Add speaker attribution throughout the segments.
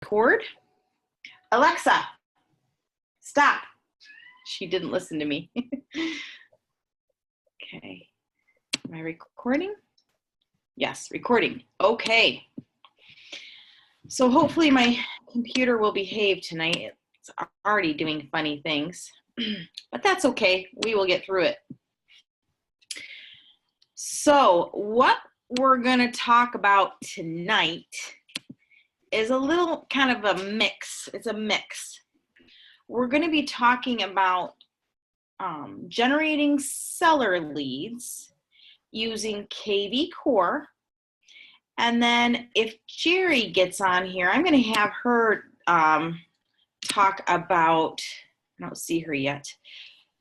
Speaker 1: record. Alexa, stop. She didn't listen to me. Okay. Am I recording? Yes, recording. Okay. So hopefully my computer will behave tonight. It's already doing funny things, but that's okay. We will get through it. So what we're going to talk about tonight is a little kind of a mix. It's a mix. We're going to be talking about generating seller leads using kvCore. And then if Jerry gets on here, I'm going to have her talk about, I don't see her yet.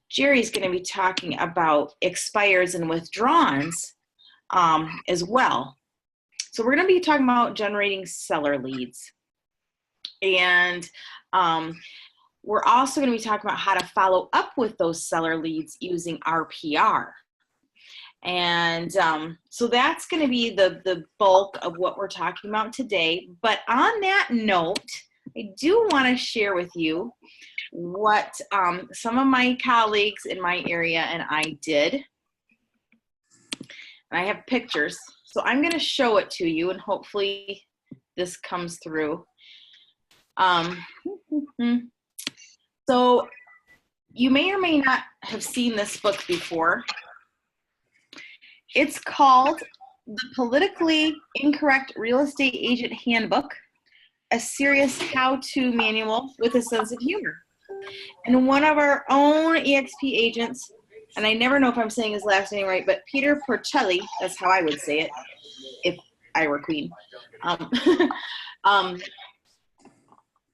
Speaker 1: Jerry's going to be talking about expires and withdrawns as well. So we're going to be talking about generating seller leads. And we're also going to be talking about how to follow up with those seller leads using RPR. And so that's going to be the bulk of what we're talking about today. But on that note, I do want to share with you what some of my colleagues in my area and I did. And I have pictures, so I'm going to show it to you, and hopefully this comes through. So you may or may not have seen this book before. It's called The Politically Incorrect Real Estate Agent Handbook, a serious how-to manual with a sense of humor. And one of our own EXP agents, and I never know if I'm saying his last name right, but 𝗫𝗫𝗁𝗁, that's how I would say it if I were queen.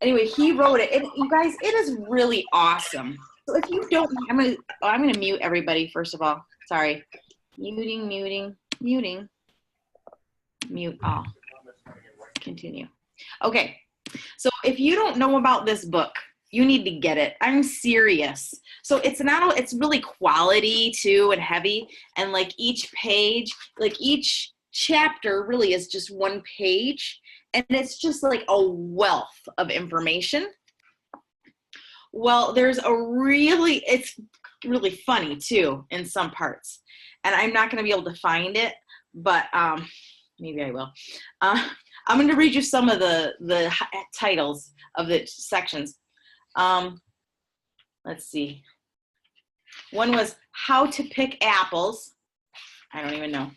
Speaker 1: Anyway, he wrote it, and you guys, it is really awesome. So if you don't, I'm gonna mute everybody first of all. Sorry, muting, mute all. Continue. Okay, so if you don't know about this book, you need to get it. I'm serious. So it's really quality too and heavy, and like each page, like each chapter really is just one page, and it's just like a wealth of information. Well, it's really funny too in some parts, and I'm not going to be able to find it, but maybe I will. I'm going to read you some of the titles of the sections. Let's see. One was How to Pick Apples. I don't even know.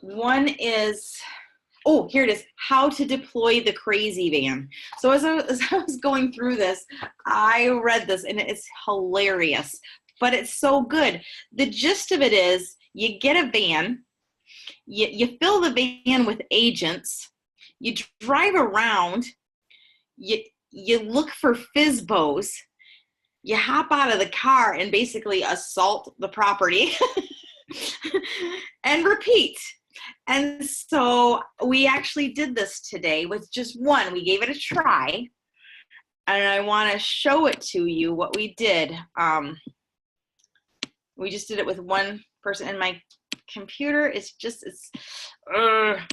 Speaker 1: One is, oh, here it is, How to Deploy the Crazy Van. So as I was going through this, I read this, and it's hilarious, but it's so good. The gist of it is, you get a van, you fill the van with agents, you drive around, you look for FSBOs, you hop out of the car and basically assault the property and repeat. And so we actually did this today with just one. We gave it a try, and I want to show it to you what we did. We just did it with one person, and my computer is just, so I'm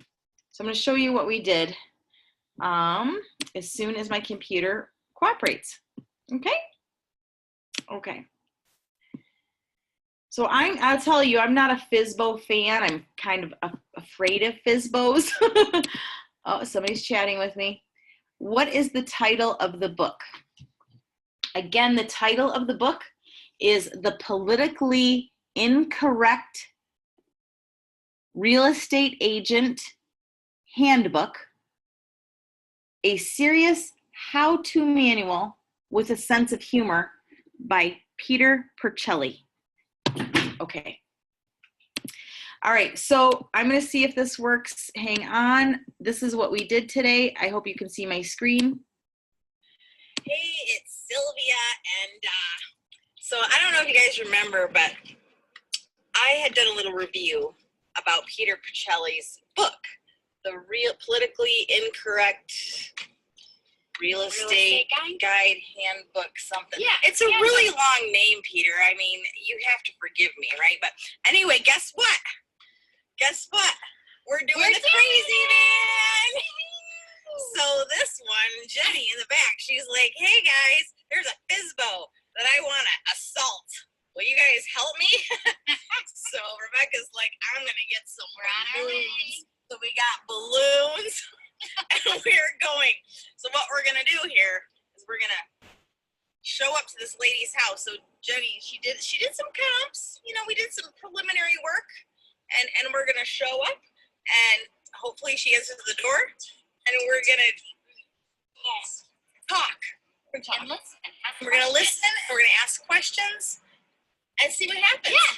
Speaker 1: going to show you what we did as soon as my computer cooperates. Okay? Okay. So I'll tell you, I'm not a FSBO fan. I'm kind of afraid of FSBOs. Oh, somebody's chatting with me. What is the title of the book? Again, the title of the book is The Politically Incorrect Real Estate Agent Handbook, a serious how-to manual with a sense of humor by 𝗫𝗫𝗁𝗁. Okay. All right, so I'm going to see if this works. Hang on. This is what we did today. I hope you can see my screen.
Speaker 2: Hey, it's Sylvia, and so I don't know if you guys remember, but I had done a little review about 𝗫𝗫𝗁𝗁's book, The Politically Incorrect Real Estate Guide Handbook something. Yeah, it's a really long name, Peter. I mean, you have to forgive me, right? But anyway, guess what? Guess what? We're doing the crazy van. And Jenny in the back, she's like, hey guys, there's a FSBO that I want to assault. Will you guys help me? So Rebecca's like, I'm going to get some balloons. So we got balloons and we're going. So what we're going to do here is we're going to show up to this lady's house. So Jenny, she did some comps, you know, we did some preliminary work, and we're going to show up, and hopefully she answers the door, and we're going to talk. We're going to listen, and we're going to ask questions and see what happens.
Speaker 3: Yeah,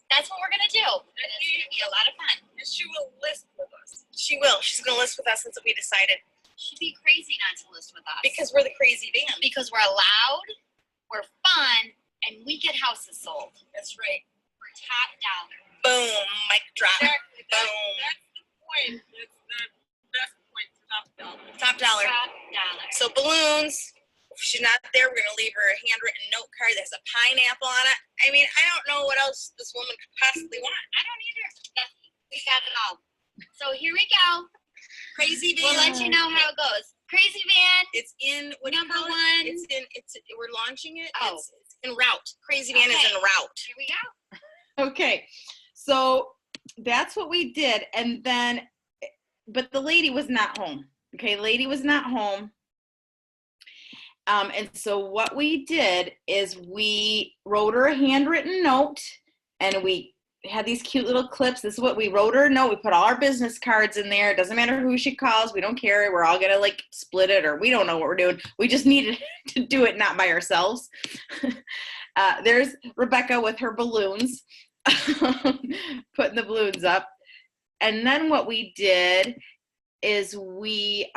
Speaker 3: that's what we're going to do. And it's going to be a lot of fun.
Speaker 2: And she will list with us. She will. She's going to list with us. That's what we decided.
Speaker 3: She'd be crazy not to list with us.
Speaker 2: Because we're the crazy band.
Speaker 3: Because we're loud, we're fun, and we get houses sold.
Speaker 2: That's right.
Speaker 3: We're top dollar.
Speaker 2: Boom. Mic drop.
Speaker 4: Exactly.
Speaker 2: Boom.
Speaker 4: That's the point. That's the best point. Top dollar.
Speaker 2: Top dollar.
Speaker 3: Top dollar.
Speaker 2: So balloons. If she's not there, we're going to leave her a handwritten note card that has a pineapple on it. I mean, I don't know what else this woman could possibly want.
Speaker 3: I don't either. We got it all. So here we go.
Speaker 2: Crazy van.
Speaker 3: We'll let you know how it goes. Crazy van.
Speaker 2: It's in what
Speaker 3: Number
Speaker 2: do you call
Speaker 3: one.
Speaker 2: it? We're launching it.
Speaker 3: Oh.
Speaker 2: It's in route. Crazy van is
Speaker 3: Okay.
Speaker 2: en route.
Speaker 3: Here we go.
Speaker 1: Okay, so that's what we did, and then, but the lady was not home. Okay, lady was not home. And so what we did is we wrote her a handwritten note, and we had these cute little clips. This is what we wrote her a note. We put all our business cards in there. It doesn't matter who she calls. We don't care. We're all gonna like split it, or we don't know what we're doing. We just needed to do it not by ourselves. There's Rebecca with her balloons, putting the balloons up. And then what we did is we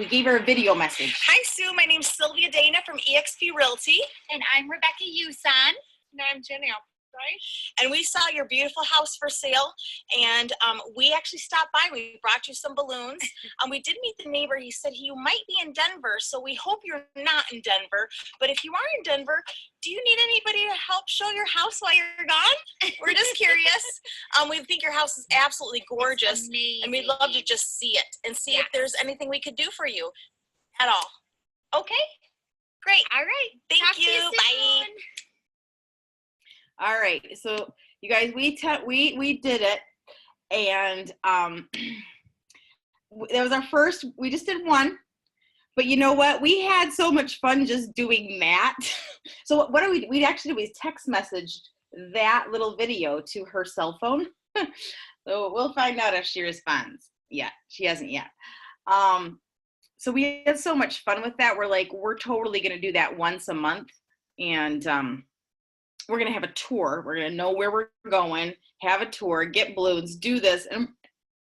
Speaker 1: gave her a video message.
Speaker 2: Hi, Sue. My name's Sylvia Dana from eXp Realty.
Speaker 3: And I'm Rebecca Yusan.
Speaker 4: And I'm Jenny. Right?
Speaker 2: And we saw your beautiful house for sale, and we actually stopped by. We brought you some balloons. We did meet the neighbor. He said you might be in Denver, so we hope you're not in Denver. But if you are in Denver, do you need anybody to help show your house while you're gone? We're just curious. We think your house is absolutely gorgeous, and we'd love to just see it and see if there's anything we could do for you at all. Okay? Great.
Speaker 3: All right.
Speaker 2: Thank
Speaker 3: Talk to
Speaker 2: you. Bye.
Speaker 3: soon.
Speaker 1: All right, so you guys, we did it, and that was our first. We just did one, but you know what? We had so much fun just doing that. So what do we actually did? We text messaged that little video to her cell phone. So we'll find out if she responds. Yeah, she hasn't yet. So we had so much fun with that. We're like, we're totally gonna do that once a month, and we're going to have a tour. We're going to know where we're going, have a tour, get balloons, do this, and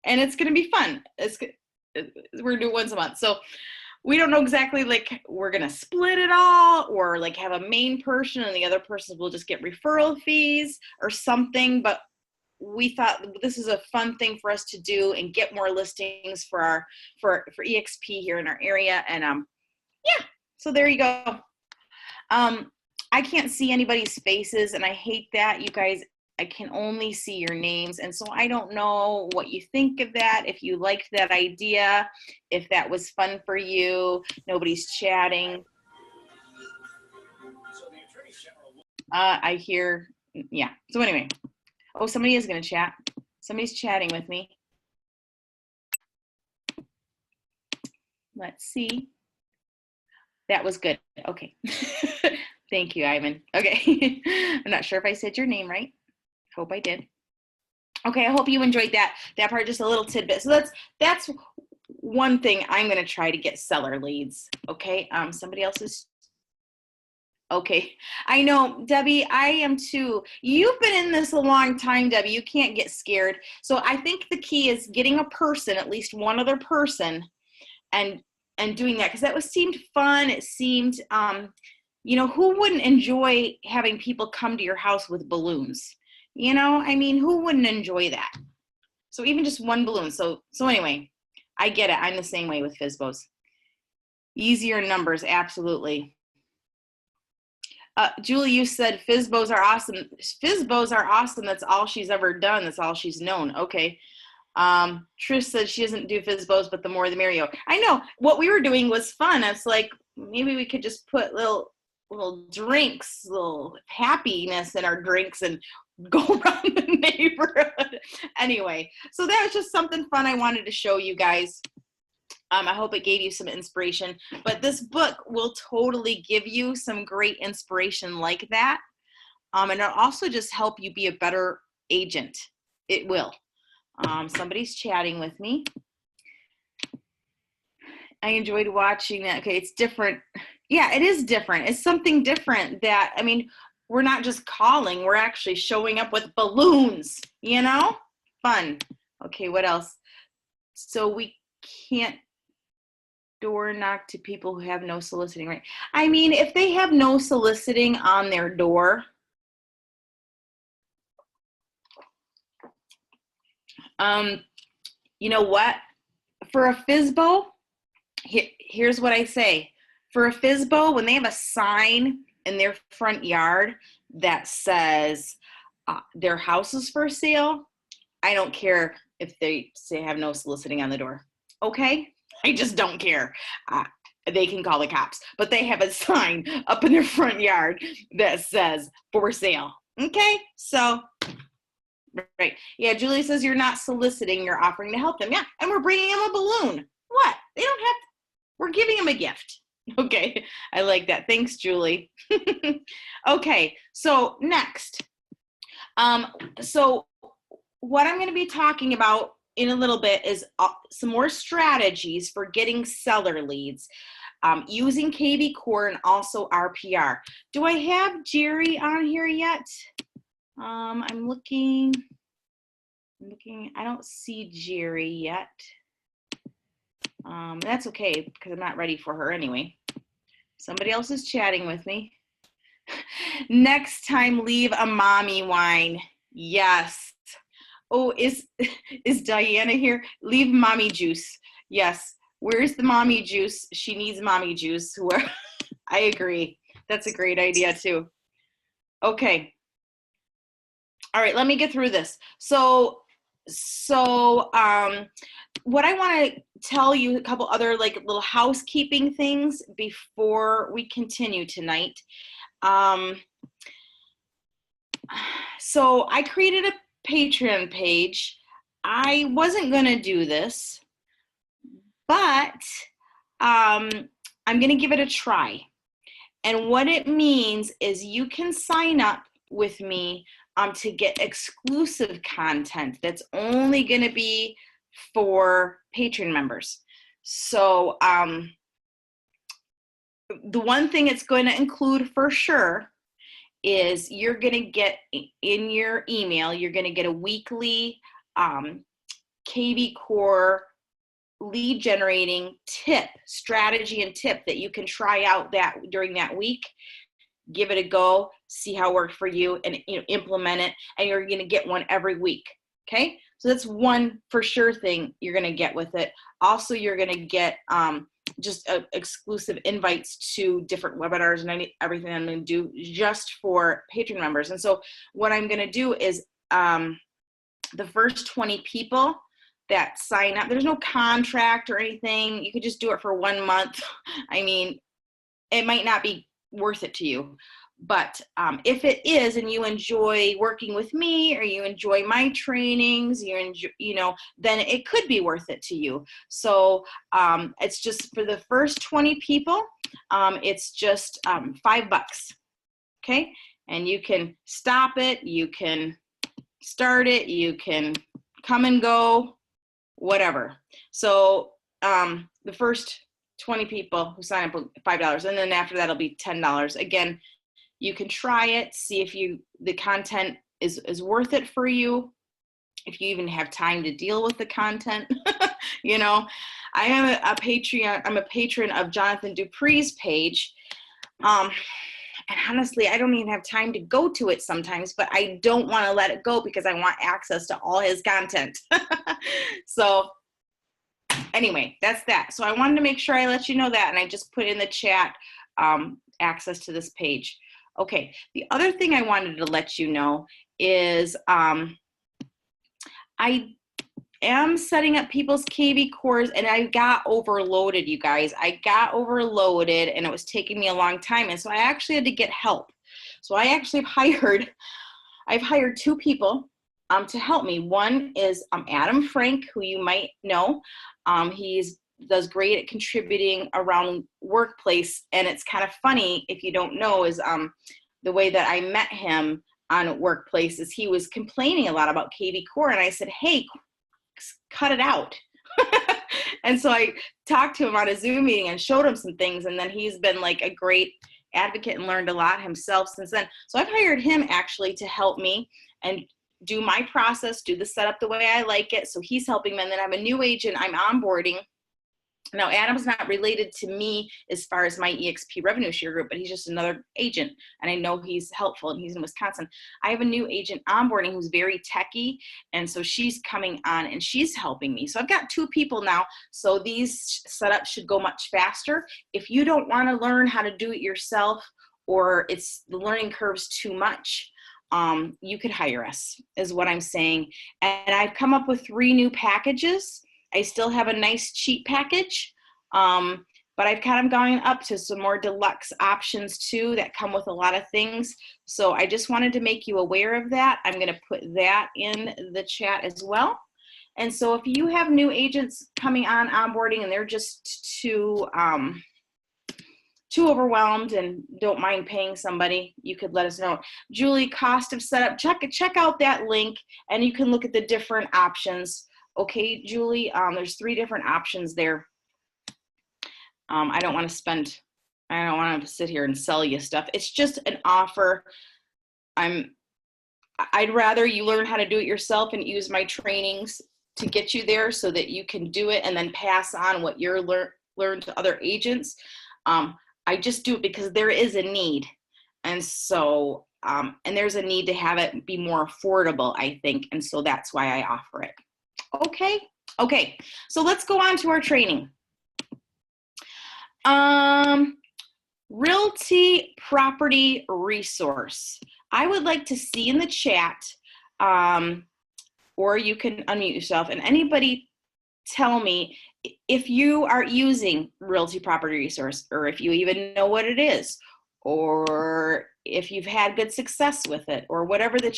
Speaker 1: it's going to be fun. We're going to do it once a month. So we don't know exactly, like, we're going to split it all, or like have a main person and the other person will just get referral fees or something. But we thought this is a fun thing for us to do and get more listings for eXp here in our area. And yeah, so there you go. I can't see anybody's faces, and I hate that, you guys. I can only see your names, and so I don't know what you think of that, if you liked that idea, if that was fun for you. Nobody's chatting. I hear, yeah. So anyway, oh, somebody is going to chat. Somebody's chatting with me. Let's see. That was good. Okay. Thank you, Ivan. Okay. I'm not sure if I said your name right. Hope I did. Okay, I hope you enjoyed that part, just a little tidbit. So that's one thing I'm going to try to get seller leads. Okay. Somebody else is. Okay. I know, Debbie, I am too. You've been in this a long time, Debbie. You can't get scared. So I think the key is getting a person, at least one other person, and doing that, because that seemed fun. It seemed, you know, who wouldn't enjoy having people come to your house with balloons? You know, I mean, who wouldn't enjoy that? So even just one balloon. So anyway, I get it. I'm the same way with FSBOs. Easier numbers, absolutely. Julie, you said FSBOs are awesome. FSBOs are awesome. That's all she's ever done. That's all she's known. Okay. Trish said she doesn't do FSBOs, but the more the merrier. I know what we were doing was fun. It's like maybe we could just put little drinks, little happiness in our drinks and go around the neighborhood. Anyway, so that was just something fun I wanted to show you guys. I hope it gave you some inspiration, but this book will totally give you some great inspiration like that. And it'll also just help you be a better agent. It will. Somebody's chatting with me. I enjoyed watching that. Okay, it's different. Yeah, it is different. It's something different that, I mean, we're not just calling, we're actually showing up with balloons, you know? Fun. Okay, what else? So we can't door knock to people who have no soliciting, right? I mean, if they have no soliciting on their door, you know what? For a FSBO, here's what I say. For a FSBO, when they have a sign in their front yard that says their house is for sale, I don't care if they say have no soliciting on the door. Okay? I just don't care. They can call the cops, but they have a sign up in their front yard that says for sale. Okay? So, right. Yeah, Julie says you're not soliciting, you're offering to help them. Yeah, and we're bringing them a balloon. What? They don't have to, we're giving them a gift. Okay, I like that. Thanks, Julie. Okay, so next. So what I'm going to be talking about in a little bit is some more strategies for getting seller leads using kvCore and also RPR. Do I have Jerry on here yet? I'm looking, I don't see Jerry yet. That's okay because I'm not ready for her anyway. Somebody else is chatting with me. Next time, leave a mommy wine. Yes. Oh, is Diana here? Leave mommy juice. Yes. Where's the mommy juice? She needs mommy juice. Where? I agree. That's a great idea too. Okay. All right, let me get through this. So what I want to tell you a couple other like little housekeeping things before we continue tonight. So I created a Patreon page. I wasn't going to do this, but I'm going to give it a try. And what it means is you can sign up with me to get exclusive content that's only going to be for Patreon members. So the one thing it's going to include for sure is you're going to get in your email, you're going to get a weekly kvCore lead generating tip, strategy and tip that you can try out that during that week. Give it a go, see how it worked for you, and implement it, and you're going to get one every week. Okay, so that's one for sure thing you're going to get with it. Also, you're going to get just exclusive invites to different webinars and everything I'm going to do just for Patreon members. And so what I'm going to do is the first 20 people that sign up, there's no contract or anything. You could just do it for 1 month. I mean, it might not be worth it to you, but if it is and you enjoy working with me or you enjoy my trainings, you enjoy, then it could be worth it to you. So it's just for the first 20 people, it's just $5. Okay, and you can stop it, you can start it, you can come and go, whatever. So the first 20 people who sign up with $5, and then after that it'll be $10. Again, you can try it, see if the content is worth it for you, if you even have time to deal with the content. I am a Patreon. I'm a patron of Jonathan Dupree's page, and honestly, I don't even have time to go to it sometimes, but I don't want to let it go because I want access to all his content. So anyway, that's that. So I wanted to make sure I let you know that, and I just put in the chat access to this page. Okay, the other thing I wanted to let you know is I am setting up people's kvCores, and I got overloaded, you guys. I got overloaded, and it was taking me a long time, and so I actually had to get help. So I actually I've hired 2 people to help me. One is Adam Frank, who you might know. He does great at contributing around workplace, and it's kind of funny, if you don't know, is the way that I met him on Workplace is he was complaining a lot about kvCore, and I said, hey, cut it out. And so I talked to him on a Zoom meeting and showed him some things, and then he's been like a great advocate and learned a lot himself since then. So I've hired him actually to help me and do my process, do the setup the way I like it. So he's helping me, and then I have a new agent I'm onboarding. Now, Adam's not related to me as far as my eXp revenue share group, but he's just another agent, and I know he's helpful, and he's in Wisconsin. I have a new agent onboarding who's very techy, and so she's coming on, and she's helping me. So I've got 2 people now, so these setups should go much faster. If you don't want to learn how to do it yourself, or it's the learning curve's too much, you could hire us, is what I'm saying. And I've come up with 3 new packages. I still have a nice cheap package, but I've kind of gone up to some more deluxe options too that come with a lot of things. So I just wanted to make you aware of that. I'm going to put that in the chat as well. And so if you have new agents coming on onboarding and they're just too overwhelmed and don't mind paying somebody, you could let us know. Julie, cost of setup, check out that link, and you can look at the different options. Okay, Julie, there's 3 different options there. I don't want to sit here and sell you stuff. It's just an offer. I'd rather you learn how to do it yourself and use my trainings to get you there so that you can do it and then pass on what you're learned to other agents. I just do it because there is a need. And so, and there's a need to have it be more affordable, I think. And so that's why I offer it. Okay, so let's go on to our training. Realty property resource. I would like to see in the chat, or you can unmute yourself, and anybody tell me if you are using Realty property resource, or if you even know what it is, or if you've had good success with it, or whatever the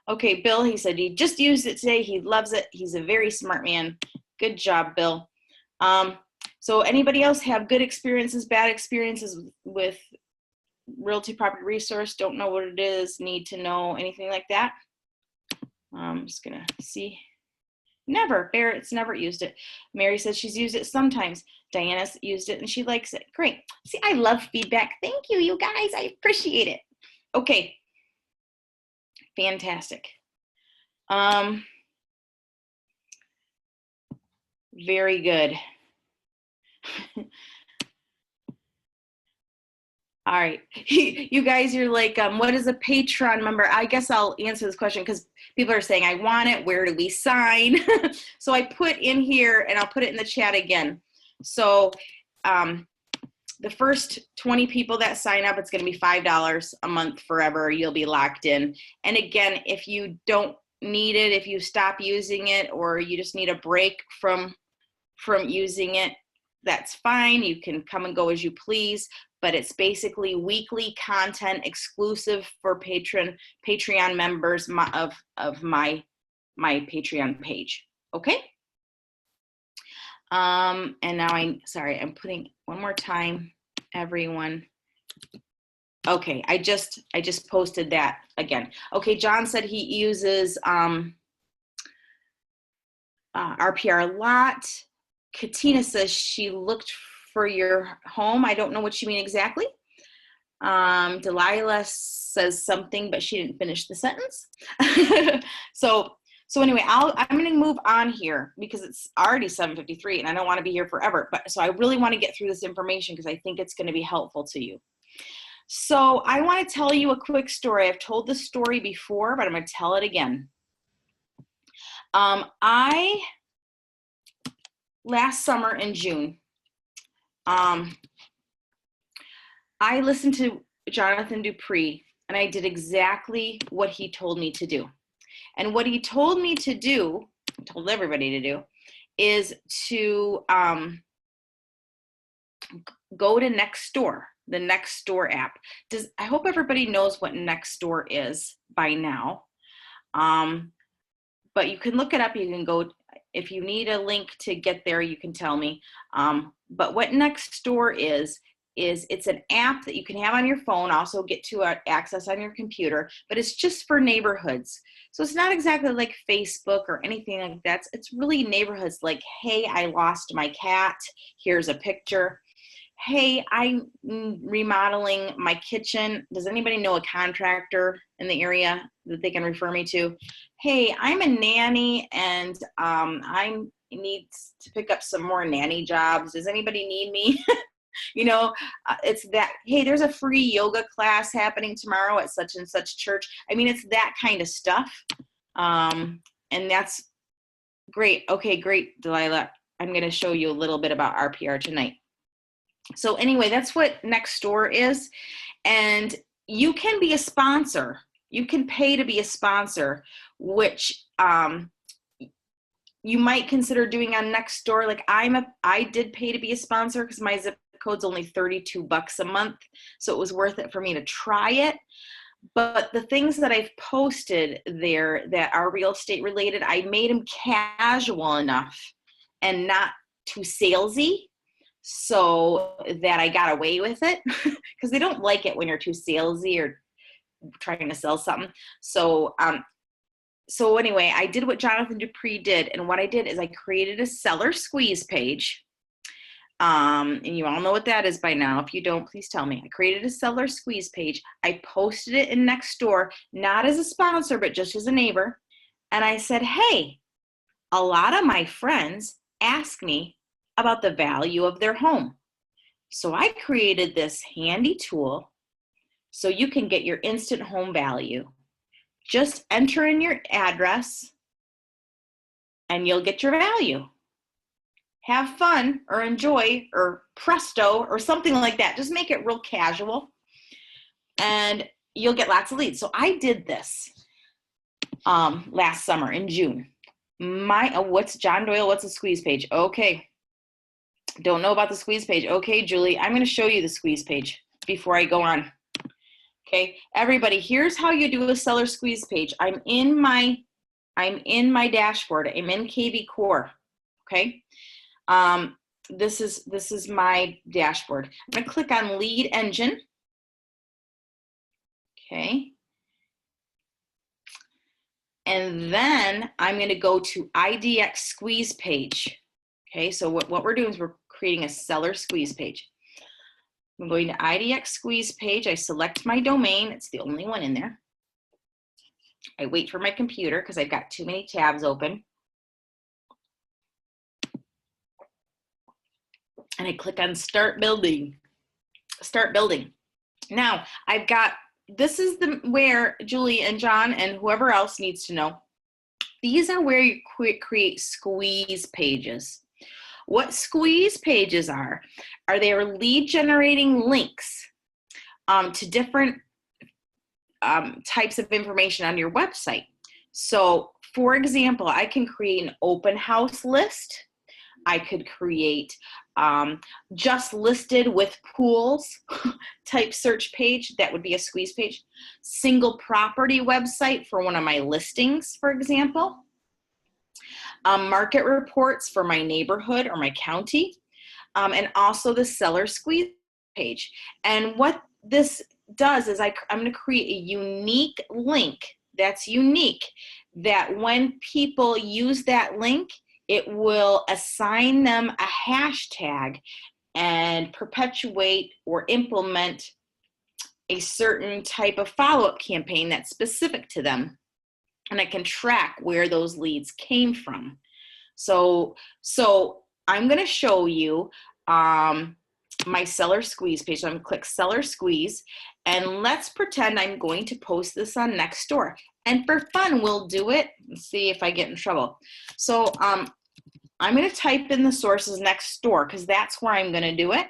Speaker 1: Okay, Bill, he said he just used it today. He loves it. He's a very smart man. Good job, Bill. So anybody else have good experiences, bad experiences with Realty property resource? Don't know what it is, need to know, anything like that? I'm just gonna see. Never, Barrett's never used it. Mary says she's used it sometimes. Diana's used it and she likes it. Great. See, I love feedback. Thank you, you guys. I appreciate it. Okay. Fantastic. Very good. All right, you guys, you're like, what is a Patreon member? I guess I'll answer this question because people are saying, I want it. Where do we sign? So I put in here, and I'll put it in the chat again. So the first 20 people that sign up, it's going to be $5 a month forever. You'll be locked in. And again, if you don't need it, if you stop using it, or you just need a break from using it, that's fine. You can come and go as you please, but it's basically weekly content exclusive for Patreon members of my Patreon page. Okay. And now I'm putting one more time, everyone. Okay, I just posted that again. Okay, John said he uses RPR a lot. Katina says she looked for your home. I don't know what you mean exactly. Delilah says something, but she didn't finish the sentence. So anyway, I'm going to move on here because it's already 7:53 and I don't want to be here forever. But so I really want to get through this information because I think it's going to be helpful to you. So I want to tell you a quick story. I've told this story before, but I'm going to tell it again. Last summer in June, I listened to Jonathan Dupree and I did exactly what he told me to do. And what he told me to do told everybody to do, is to go to Nextdoor, the Nextdoor app. I hope everybody knows what Nextdoor is by now. But you can look it up. You can go, if you need a link to get there, you can tell me. But what Nextdoor is it's an app that you can have on your phone, also get to access on your computer, but it's just for neighborhoods. So it's not exactly like Facebook or anything like that. It's really neighborhoods like, hey, I lost my cat. Here's a picture. Hey, I'm remodeling my kitchen. Does anybody know a contractor in the area that they can refer me to? Hey, I'm a nanny and I need to pick up some more nanny jobs. Does anybody need me? You know, it's that, hey, there's a free yoga class happening tomorrow at such and such church. I mean, it's that kind of stuff. And that's great. Okay, great, Delilah. I'm going to show you a little bit about RPR tonight. So anyway, that's what Nextdoor is. And you can be a sponsor. You can pay to be a sponsor, which you might consider doing on Nextdoor. Like I did pay to be a sponsor because my zip code's only $32 a month. So it was worth it for me to try it. But the things that I've posted there that are real estate related, I made them casual enough and not too salesy so that I got away with it, because they don't like it when you're too salesy or trying to sell something. So so anyway, I did what Jonathan Dupree did, and what I did is I created a seller squeeze page. And you all know what that is by now. If you don't, please tell me. I created a seller squeeze page. I posted it in Nextdoor, not as a sponsor, but just as a neighbor. And I said, hey, a lot of my friends ask me about the value of their home. So I created this handy tool so you can get your instant home value. Just enter in your address and you'll get your value. Have fun or enjoy or presto or something like that. Just make it real casual and you'll get lots of leads. So I did this last summer in June. What's John Doyle? What's a squeeze page? Okay. Don't know about the squeeze page. Okay, Julie, I'm going to show you the squeeze page before I go on. Okay, everybody, here's how you do a seller squeeze page. I'm in my dashboard. I'm in kvCore. Okay. This is my dashboard. I'm going to click on lead engine. Okay. And then I'm going to go to IDX squeeze page. Okay, so what we're doing is we're creating a seller squeeze page. I'm going to IDX squeeze page. I select my domain. It's the only one in there. I wait for my computer because I've got too many tabs open. And I click on start building. Start building. Now I've got, this is where Julie and John and whoever else needs to know. These are where you create squeeze pages. What squeeze pages are they lead generating links to different types of information on your website. So for example, I can create an open house list. I could create just listed with pools type search page. That would be a squeeze page. Single property website for one of my listings, for example. Market reports for my neighborhood or my county, and also the seller squeeze page. And what this does is I'm going to create a unique link that's unique, that when people use that link, it will assign them a hashtag and perpetuate or implement a certain type of follow-up campaign that's specific to them. And I can track where those leads came from. So I'm going to show you my seller squeeze page. So I'm going to click seller squeeze, and let's pretend I'm going to post this on Nextdoor. And for fun, we'll do it and see if I get in trouble. So I'm going to type in the sources Nextdoor because that's where I'm going to do it.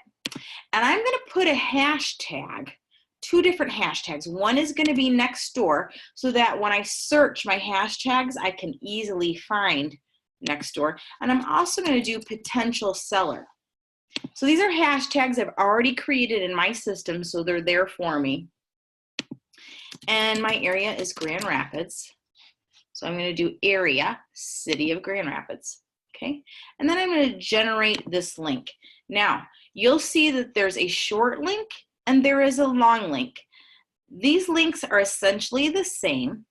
Speaker 1: And I'm going to put a hashtag. Two different hashtags. One is going to be Nextdoor so that when I search my hashtags, I can easily find next door. And I'm also going to do potential seller. So these are hashtags I've already created in my system, so they're there for me. And my area is Grand Rapids. So I'm going to do area, city of Grand Rapids. Okay. And then I'm going to generate this link. Now, you'll see that there's a short link and there is a long link. These links are essentially the same,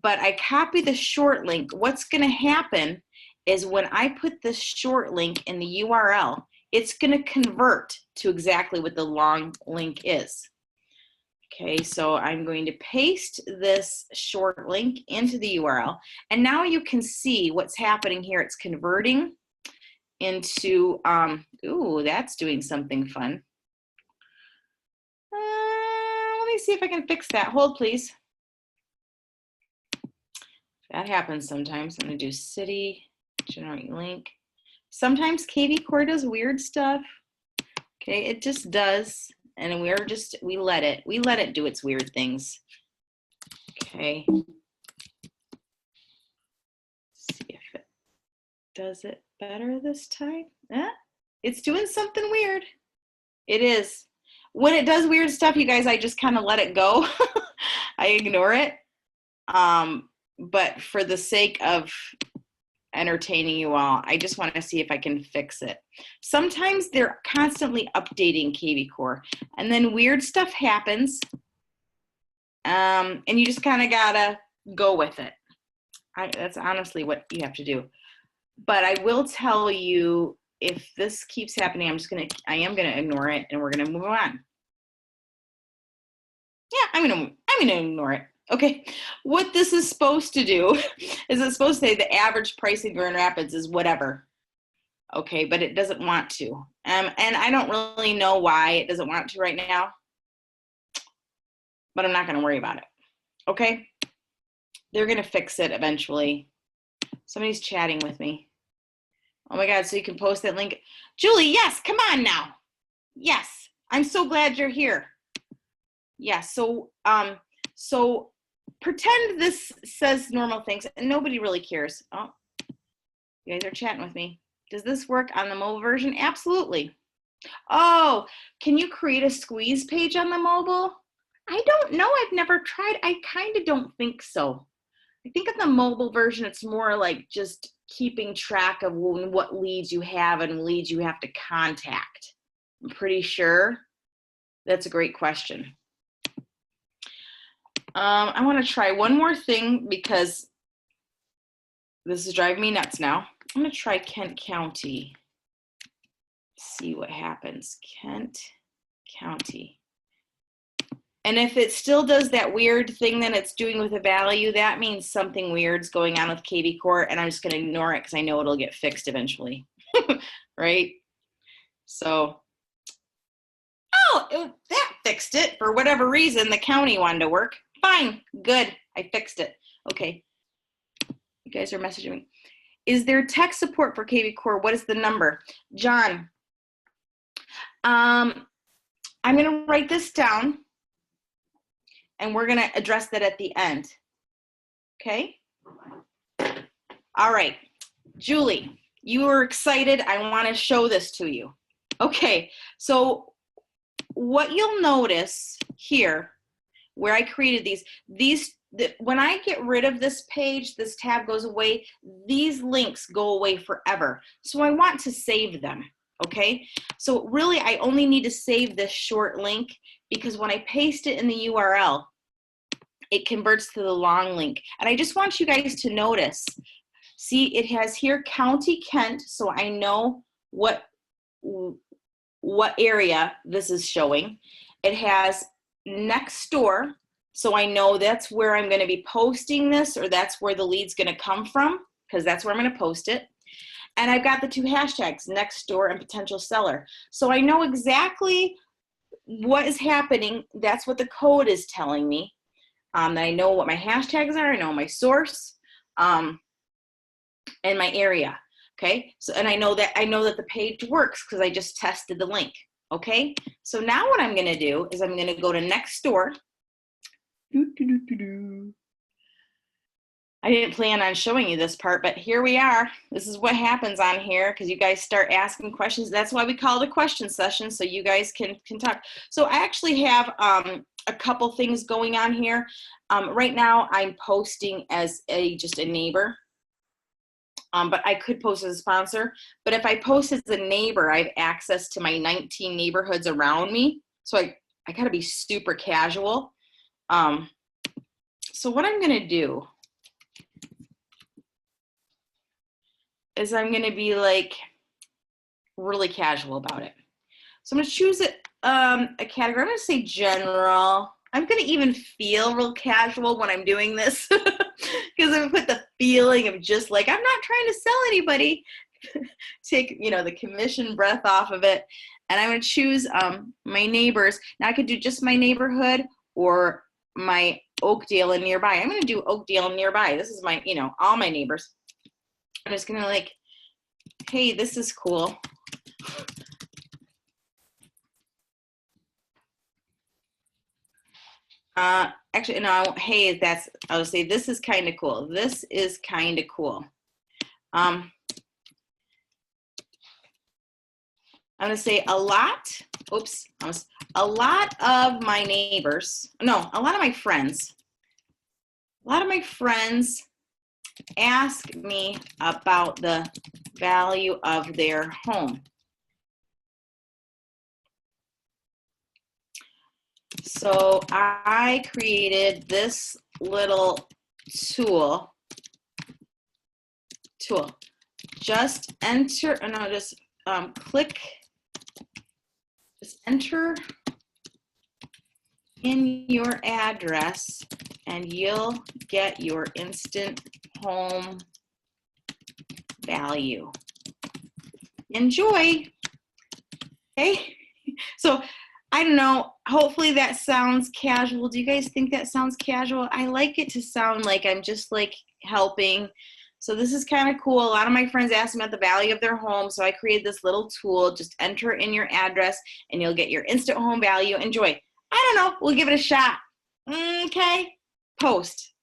Speaker 1: but I copy the short link. What's going to happen is when I put this short link in the URL, it's going to convert to exactly what the long link is. Okay, so I'm going to paste this short link into the URL, and now you can see what's happening here. It's converting into, ooh, that's doing something fun. Let me see if I can fix that. Hold, please. That happens sometimes. I'm going to do city, generate link. Sometimes kvCore does weird stuff. Okay, it just does. And we let it do its weird things. Okay. See if it does it better this time. It's doing something weird. It is. When it does weird stuff, you guys, I just kind of let it go. I ignore it. But for the sake of entertaining you all, I just want to see if I can fix it. Sometimes they're constantly updating kvCore, and then weird stuff happens, and you just kind of gotta go with it. That's honestly what you have to do. But I will tell you, if this keeps happening, I am gonna ignore it, and we're gonna move on. Yeah, I'm gonna ignore it. Okay, what this is supposed to do is it's supposed to say the average price in Grand Rapids is whatever. Okay, but it doesn't want to. And I don't really know why it doesn't want to right now, but I'm not going to worry about it. Okay, they're going to fix it eventually. Somebody's chatting with me. Oh my God, so you can post that link. Julie, yes, come on now. Yes, I'm so glad you're here. Yes, so pretend this says normal things and nobody really cares. Oh, you guys are chatting with me. Does this work on the mobile version? Absolutely. Oh, can you create a squeeze page on the mobile? I don't know. I've never tried. I kind of don't think so. I think on the mobile version, it's more like just keeping track of what leads you have and leads you have to contact. I'm pretty sure. That's a great question. I want to try one more thing because this is driving me nuts now. I'm going to try Kent County. See what happens. Kent County. And if it still does that weird thing that it's doing with a value, that means something weird's going on with kvCore, and I'm just going to ignore it because I know it'll get fixed eventually. Right? So, oh, that fixed it. For whatever reason, the county wanted to work. Fine, good, I fixed it. Okay, you guys are messaging me. Is there tech support for kvCore? What is the number? John, I'm gonna write this down and we're gonna address that at the end, okay? All right, Julie, you were excited. I wanna show this to you. Okay, so what you'll notice here, where I created when I get rid of this page, this tab goes away, these links go away forever. So I want to save them, okay? So really, I only need to save this short link because when I paste it in the URL, it converts to the long link. And I just want you guys to notice, see, it has here County Kent, so I know what area this is showing. It has next door, so I know that's where I'm going to be posting this, or that's where the lead's going to come from, because that's where I'm going to post it. And I've got the two hashtags, next door and potential seller. So I know exactly what is happening. That's what the code is telling me. I know what my hashtags are. I know my source and my area. Okay. So, and I know that the page works because I just tested the link. Okay, so now what I'm going to do is I'm going to go to next door. I I didn't plan on showing you this part, but here we are. This is what happens on here because you guys start asking questions. That's why we call it a question session, so you guys can talk. So I actually have a couple things going on here. Right now I'm posting as just a neighbor, but I could post as a sponsor. But if I post as a neighbor, I have access to my 19 neighborhoods around me. So I gotta be super casual. So what I'm gonna do is I'm gonna be like really casual about it. So I'm gonna choose a category. I'm gonna say general. I'm gonna even feel real casual when I'm doing this because I'm gonna put the feeling of just like, I'm not trying to sell anybody. Take, you know, the commission breath off of it. And I'm gonna choose my neighbors. Now I could do just my neighborhood or my Oakdale and nearby. I'm gonna do Oakdale and nearby. This is my, you know, all my neighbors. I'm just gonna like, hey, this is cool. Actually, no, hey, I'll say this is kind of cool. This is kind of cool. I'm gonna say a lot of my neighbors, no, a lot of my friends ask me about the value of their home. So I created this little tool. Just enter, and I'll just just enter in your address and you'll get your instant home value. Enjoy. Okay, so I don't know, hopefully that sounds casual. Do you guys think that sounds casual? I like it to sound like I'm just like helping. So this is kind of cool. A lot of my friends ask me about the value of their home, so I created this little tool. Just enter in your address and you'll get your instant home value. Enjoy. I don't know, we'll give it a shot. Okay, post.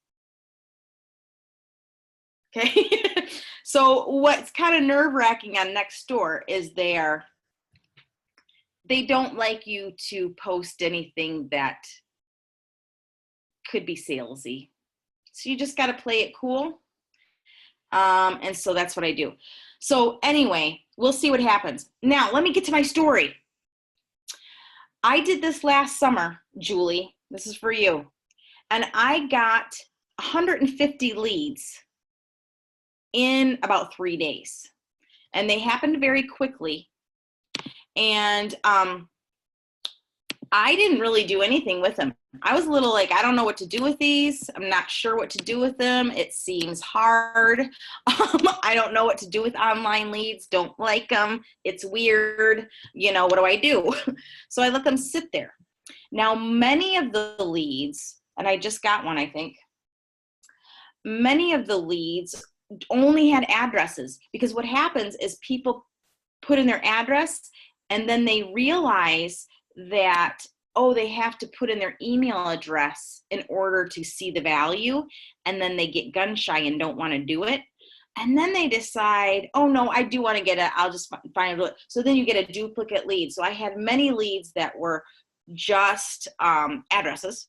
Speaker 1: Okay, so what's kind of nerve-wracking on Nextdoor is they don't like you to post anything that could be salesy. So you just got to play it cool. And so that's what I do. So anyway, we'll see what happens. Now, let me get to my story. I did this last summer, Julie. This is for you. And I got 150 leads in about 3 days. And they happened very quickly. And I didn't really do anything with them. I was a little like, I don't know what to do with these. I'm not sure what to do with them. It seems hard. I don't know what to do with online leads. Don't like them. It's weird. You know, what do I do? So I let them sit there. Now, many of the leads, and I just got one, I think, many of the leads only had addresses, because what happens is people put in their address and then they realize that, oh, they have to put in their email address in order to see the value, and then they get gun shy and don't want to do it. And then they decide, oh no, I do want to get it, I'll just find it. So then you get a duplicate lead. So I had many leads that were just addresses.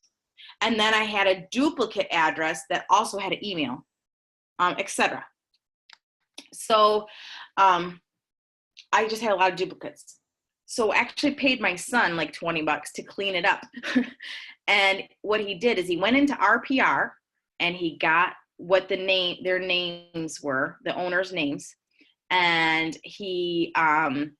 Speaker 1: And then I had a duplicate address that also had an email, etc. So I just had a lot of duplicates. So I actually paid my son like 20 bucks to clean it up. And what he did is he went into RPR and he got what their names were, the owners' names. And he put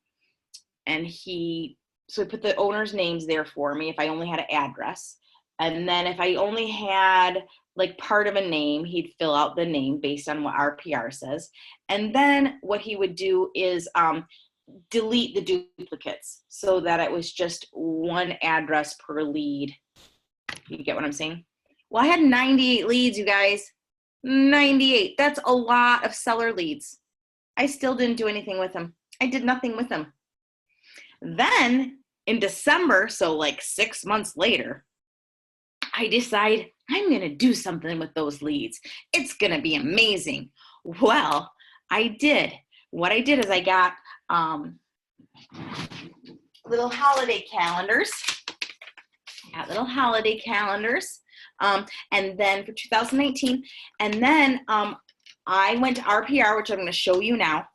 Speaker 1: the owners' names there for me if I only had an address. And then if I only had like part of a name, he'd fill out the name based on what RPR says. And then what he would do is delete the duplicates so that it was just one address per lead. You get what I'm saying? Well, I had 98 leads, you guys. 98. That's a lot of seller leads. I still didn't do anything with them. I did nothing with them. Then in December, so like 6 months later, I decide I'm going to do something with those leads. It's going to be amazing. Well, I did. What I did is I got little holiday calendars. And then for 2019, and then I went to RPR, which I'm going to show you now,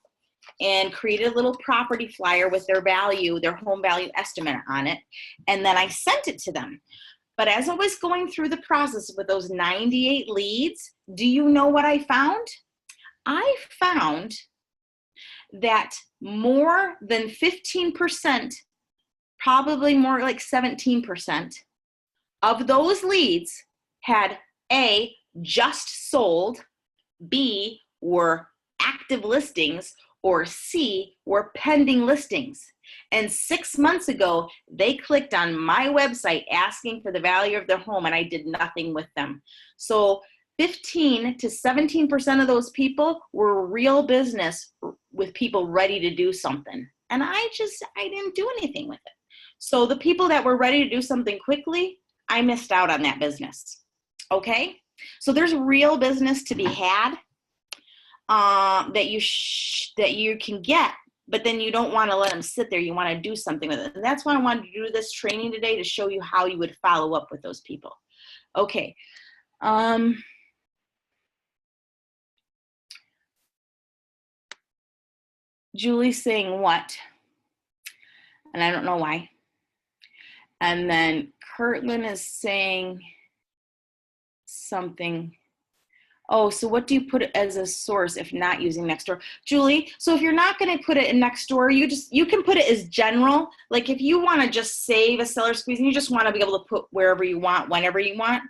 Speaker 1: and created a little property flyer with their value, their home value estimate on it, and then I sent it to them. But as I was going through the process with those 98 leads, do you know what I found? I found that more than 15%, probably more like 17% of those leads had A, just sold, B, were active listings, or C, were pending listings. And 6 months ago, they clicked on my website asking for the value of their home, and I did nothing with them. So 15 to 17% of those people were real business with people ready to do something. And I didn't do anything with it. So the people that were ready to do something quickly, I missed out on that business. Okay? So there's real business to be had that you can get, but then you don't want to let them sit there. You want to do something with it. And that's why I wanted to do this training today, to show you how you would follow up with those people. Okay. Julie's saying what? And I don't know why. And then Kirtland is saying something. Oh, so what do you put as a source if not using Nextdoor? Julie, so if you're not going to put it in Nextdoor, you can put it as general. Like if you want to just save a seller squeeze and you just want to be able to put wherever you want, whenever you want,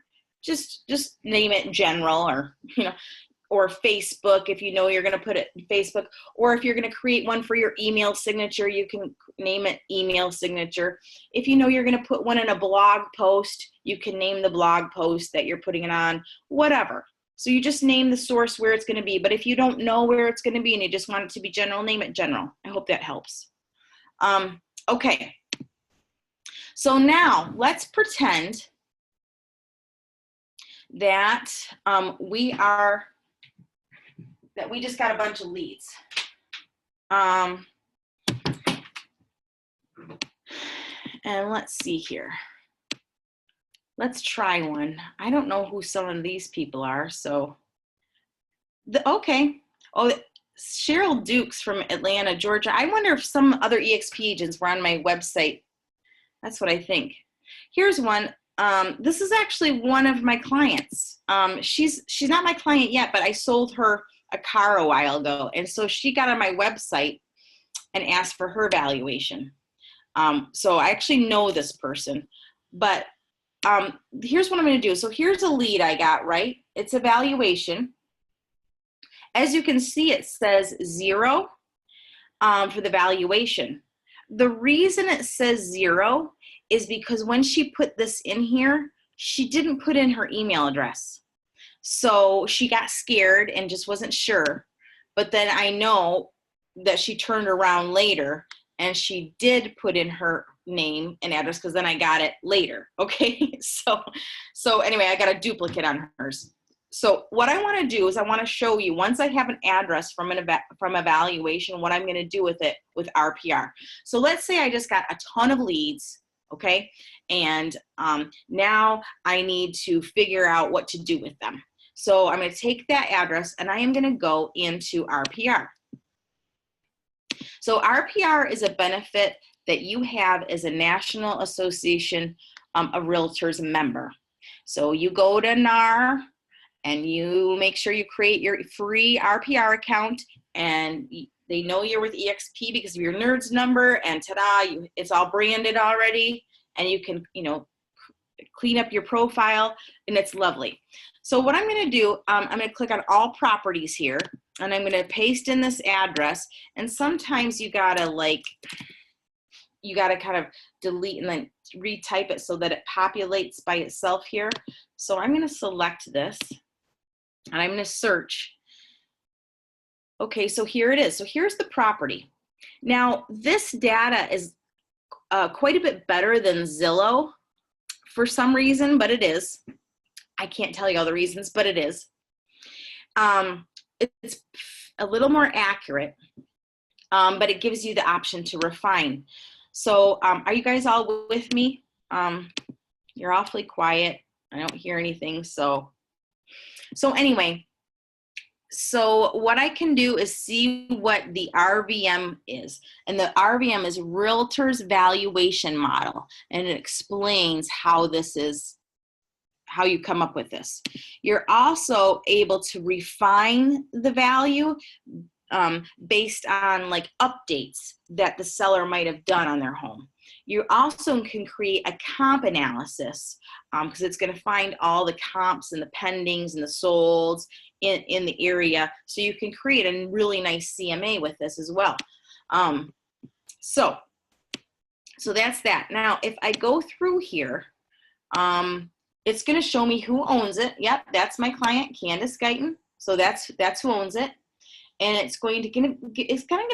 Speaker 1: just name it general, or, you know, or Facebook if you know you're going to put it in Facebook, or if you're going to create one for your email signature, you can name it email signature. If you know you're going to put one in a blog post, you can name the blog post that you're putting it on, whatever. So you just name the source where it's going to be. But if you don't know where it's going to be and you just want it to be general, name it general. I hope that helps. Okay. So now let's pretend that we just got a bunch of leads. And let's see here. Let's try one. I don't know who some of these people are, so. Okay. Oh, Cheryl Dukes from Atlanta, Georgia. I wonder if some other EXP agents were on my website. That's what I think. Here's one. This is actually one of my clients. She's not my client yet, but I sold her a car a while ago. And so she got on my website and asked for her valuation. So I actually know this person, but here's what I'm going to do. So here's a lead I got, right? It's a valuation. As you can see, it says 0 for the valuation. The reason it says 0 is because when she put this in here, she didn't put in her email address. So she got scared and just wasn't sure. But then I know that she turned around later and she did put in her name and address, because then I got it later. Okay, so anyway, I got a duplicate on hers. So what I want to do is I want to show you, once I have an address from a valuation, what I'm going to do with it with RPR. So let's say I just got a ton of leads, okay, and now I need to figure out what to do with them. So I'm going to take that address and I am going to go into RPR. So RPR is a benefit that you have as a National Association of Realtors member. So you go to NAR and you make sure you create your free RPR account, and they know you're with EXP because of your NERDS number, and ta-da, it's all branded already, and you can, you know, clean up your profile, and it's lovely. So what I'm going to do, I'm going to click on all properties here, and I'm going to paste in this address, and sometimes you got to kind of delete and then retype it so that it populates by itself here. So I'm going to select this and I'm going to search. Okay, so here it is. So here's the property. Now this data is quite a bit better than Zillow for some reason, but it is. I can't tell you all the reasons, but it is. It's a little more accurate, but it gives you the option to refine. So are you guys all with me? You're awfully quiet. I don't hear anything. So anyway, so what I can do is see what the RVM is. And the RVM is Realtor's Valuation Model. And it explains how this is, how you come up with this. You're also able to refine the value based on like updates that the seller might have done on their home. You also can create a comp analysis because it's going to find all the comps and the pendings and the solds in the area. So you can create a really nice CMA with this as well. So that's that. Now, if I go through here, it's going to show me who owns it. Yep, that's my client, 𝗀𝗄𝗘𝗿. So that's who owns it. And it's kind of going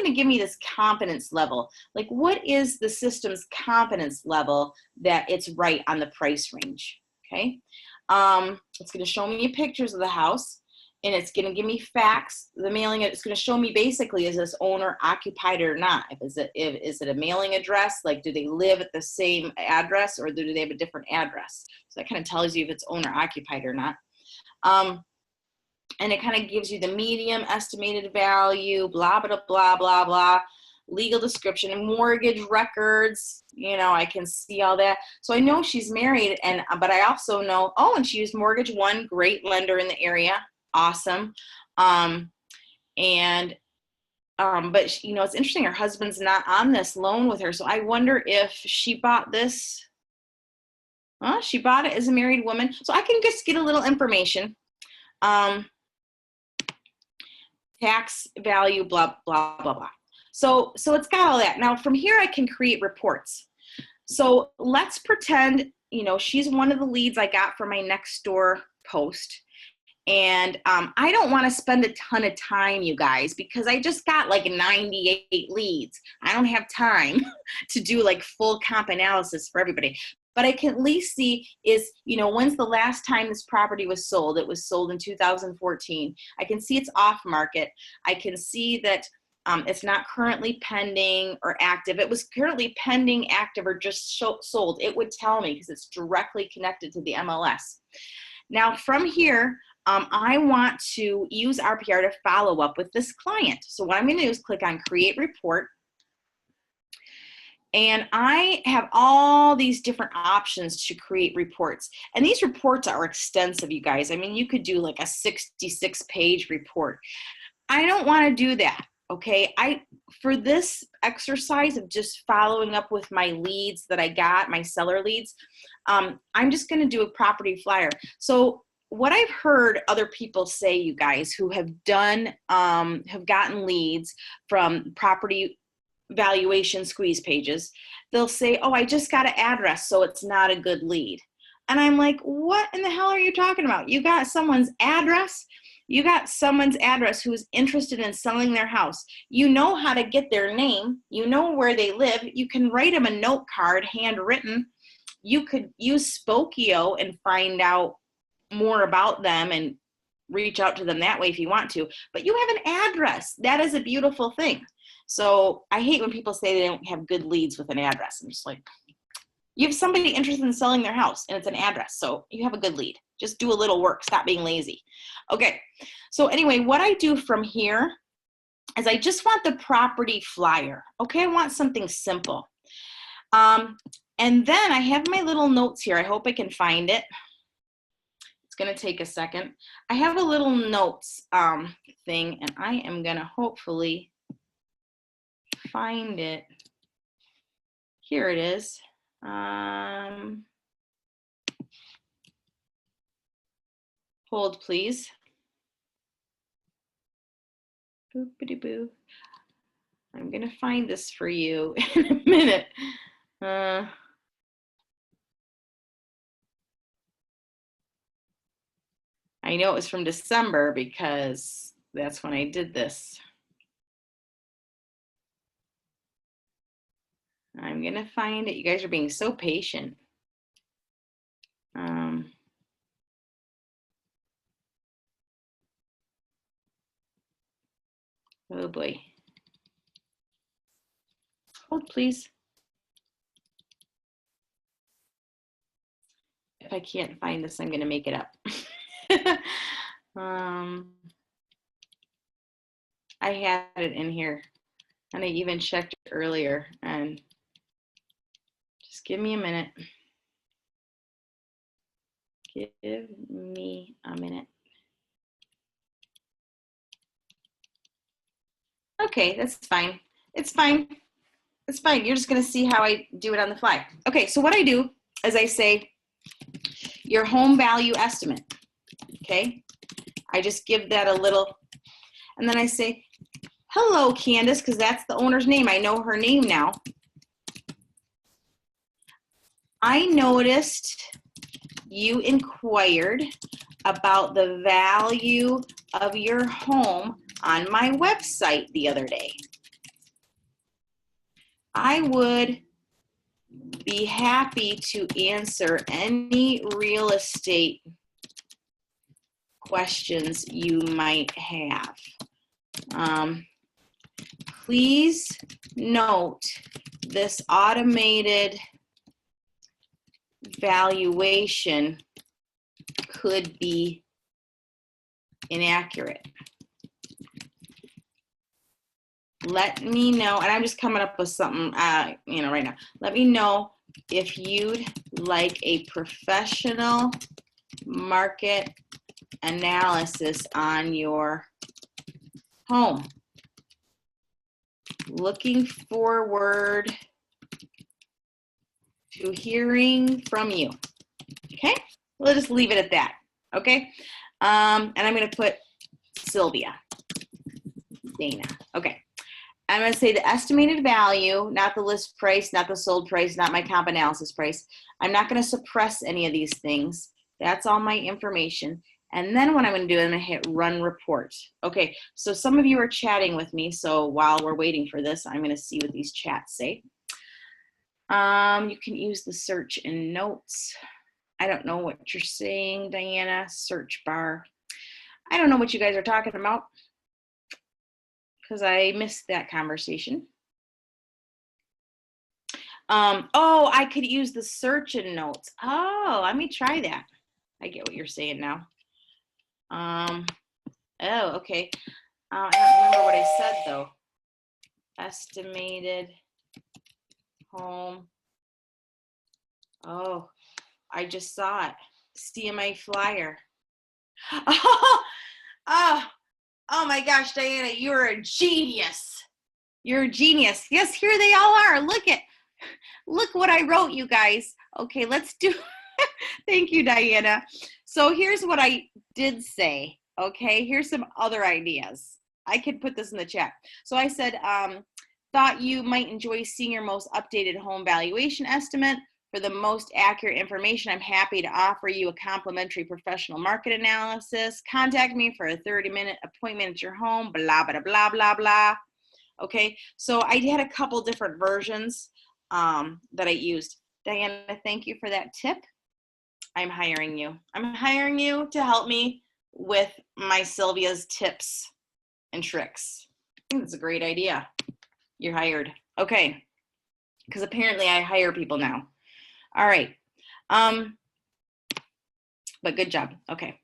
Speaker 1: to give me this confidence level. Like, what is the system's confidence level that it's right on the price range? Okay. It's going to show me pictures of the house, and it's going to give me facts. The mailing, it's going to show me basically, is this owner occupied or not? Is it a mailing address? Like, do they live at the same address, or do they have a different address? So that kind of tells you if it's owner occupied or not. And it kind of gives you the medium estimated value, blah, blah, blah, blah, blah, legal description and mortgage records. You know, I can see all that. So I know she's married, but I also know, oh, and she used Mortgage One, great lender in the area. Awesome. But you know, it's interesting. Her husband's not on this loan with her. So I wonder if she bought this. She bought it as a married woman. So I can just get a little information. Tax value, blah, blah, blah, blah. So it's got all that. Now from here, I can create reports. So let's pretend, you know, she's one of the leads I got for my next door post. And I don't want to spend a ton of time, you guys, because I just got like 98 leads. I don't have time to do like full comp analysis for everybody. But I can at least see is, you know, when's the last time this property was sold? It was sold in 2014. I can see it's off market. I can see that it's not currently pending or active. If it was currently pending, active, or just sold, it would tell me because it's directly connected to the MLS. Now from here, I want to use RPR to follow up with this client. So what I'm going to do is click on Create Report. And I have all these different options to create reports. And these reports are extensive, you guys. I mean, you could do like a 66-page report. I don't want to do that, okay? For this exercise of just following up with my leads that I got, my seller leads, I'm just going to do a property flyer. So what I've heard other people say, you guys, who have done, have gotten leads from property valuation squeeze pages, they'll say, oh, I just got an address, so it's not a good lead. And I'm like, what in the hell are you talking about? You got someone's address? You got someone's address who's interested in selling their house. You know how to get their name. You know where they live. You can write them a note card, handwritten. You could use Spokeo and find out more about them and reach out to them that way if you want to. But you have an address. That is a beautiful thing. So I hate when people say they don't have good leads with an address. I'm just like, you have somebody interested in selling their house and it's an address. So you have a good lead. Just do a little work. Stop being lazy. Okay. So anyway, what I do from here is I just want the property flyer. Okay. I want something simple. And then I have my little notes here. I hope I can find it. It's going to take a second. I have a little notes thing, and I am going to hopefully find it. Here it is. Hold, please. Boop-a-dee-boo. I'm gonna find this for you in a minute. I know it was from December because that's when I did this. I'm gonna find it. You guys are being so patient. Oh boy. Hold please. If I can't find this, I'm gonna make it up. I had it in here and I even checked earlier, and just give me a minute. Give me a minute. Okay, that's fine. It's fine. It's fine. You're just gonna see how I do it on the fly. Okay, so what I do is I say your home value estimate. Okay, I just give that a little, and then I say, hello, Candace, because that's the owner's name. I know her name now. I noticed you inquired about the value of your home on my website the other day. I would be happy to answer any real estate questions you might have. Please note this automated valuation could be inaccurate. Let me know, and I'm just coming up with something, right now. Let me know if you'd like a professional market analysis on your home. Looking forward to hearing from you. Okay, we'll just leave it at that. Okay, and I'm going to put Sylvia, Dana. Okay, I'm going to say the estimated value, not the list price, not the sold price, not my comp analysis price. I'm not going to suppress any of these things. That's all my information. And then what I'm going to do, I'm going to hit run report. Okay, so some of you are chatting with me, so while we're waiting for this, I'm going to see what these chats say. You can use the search in notes. I don't know what you're saying, Diana. Search bar. I don't know what you guys are talking about because I missed that conversation. Oh, I could use the search in notes. Oh, let me try that. I get what you're saying now. Oh, okay. I don't remember what I said though. Estimated home. Oh, I just saw it. CMA flyer. Oh my gosh, Diana, you're a genius. You're a genius. Yes, here they all are. Look what I wrote, you guys. Okay, let's do. Thank you, Diana. So here's what I did say. Okay, here's some other ideas. I could put this in the chat. So I said, thought you might enjoy seeing your most updated home valuation estimate. For the most accurate information, I'm happy to offer you a complimentary professional market analysis. Contact me for a 30-minute appointment at your home, blah, blah, blah, blah, blah. Okay, so I had a couple different versions that I used. Diana, thank you for that tip. I'm hiring you. I'm hiring you to help me with my Sylvia's tips and tricks. I think that's a great idea. You're hired. Okay, because apparently I hire people now. All right, but good job. Okay.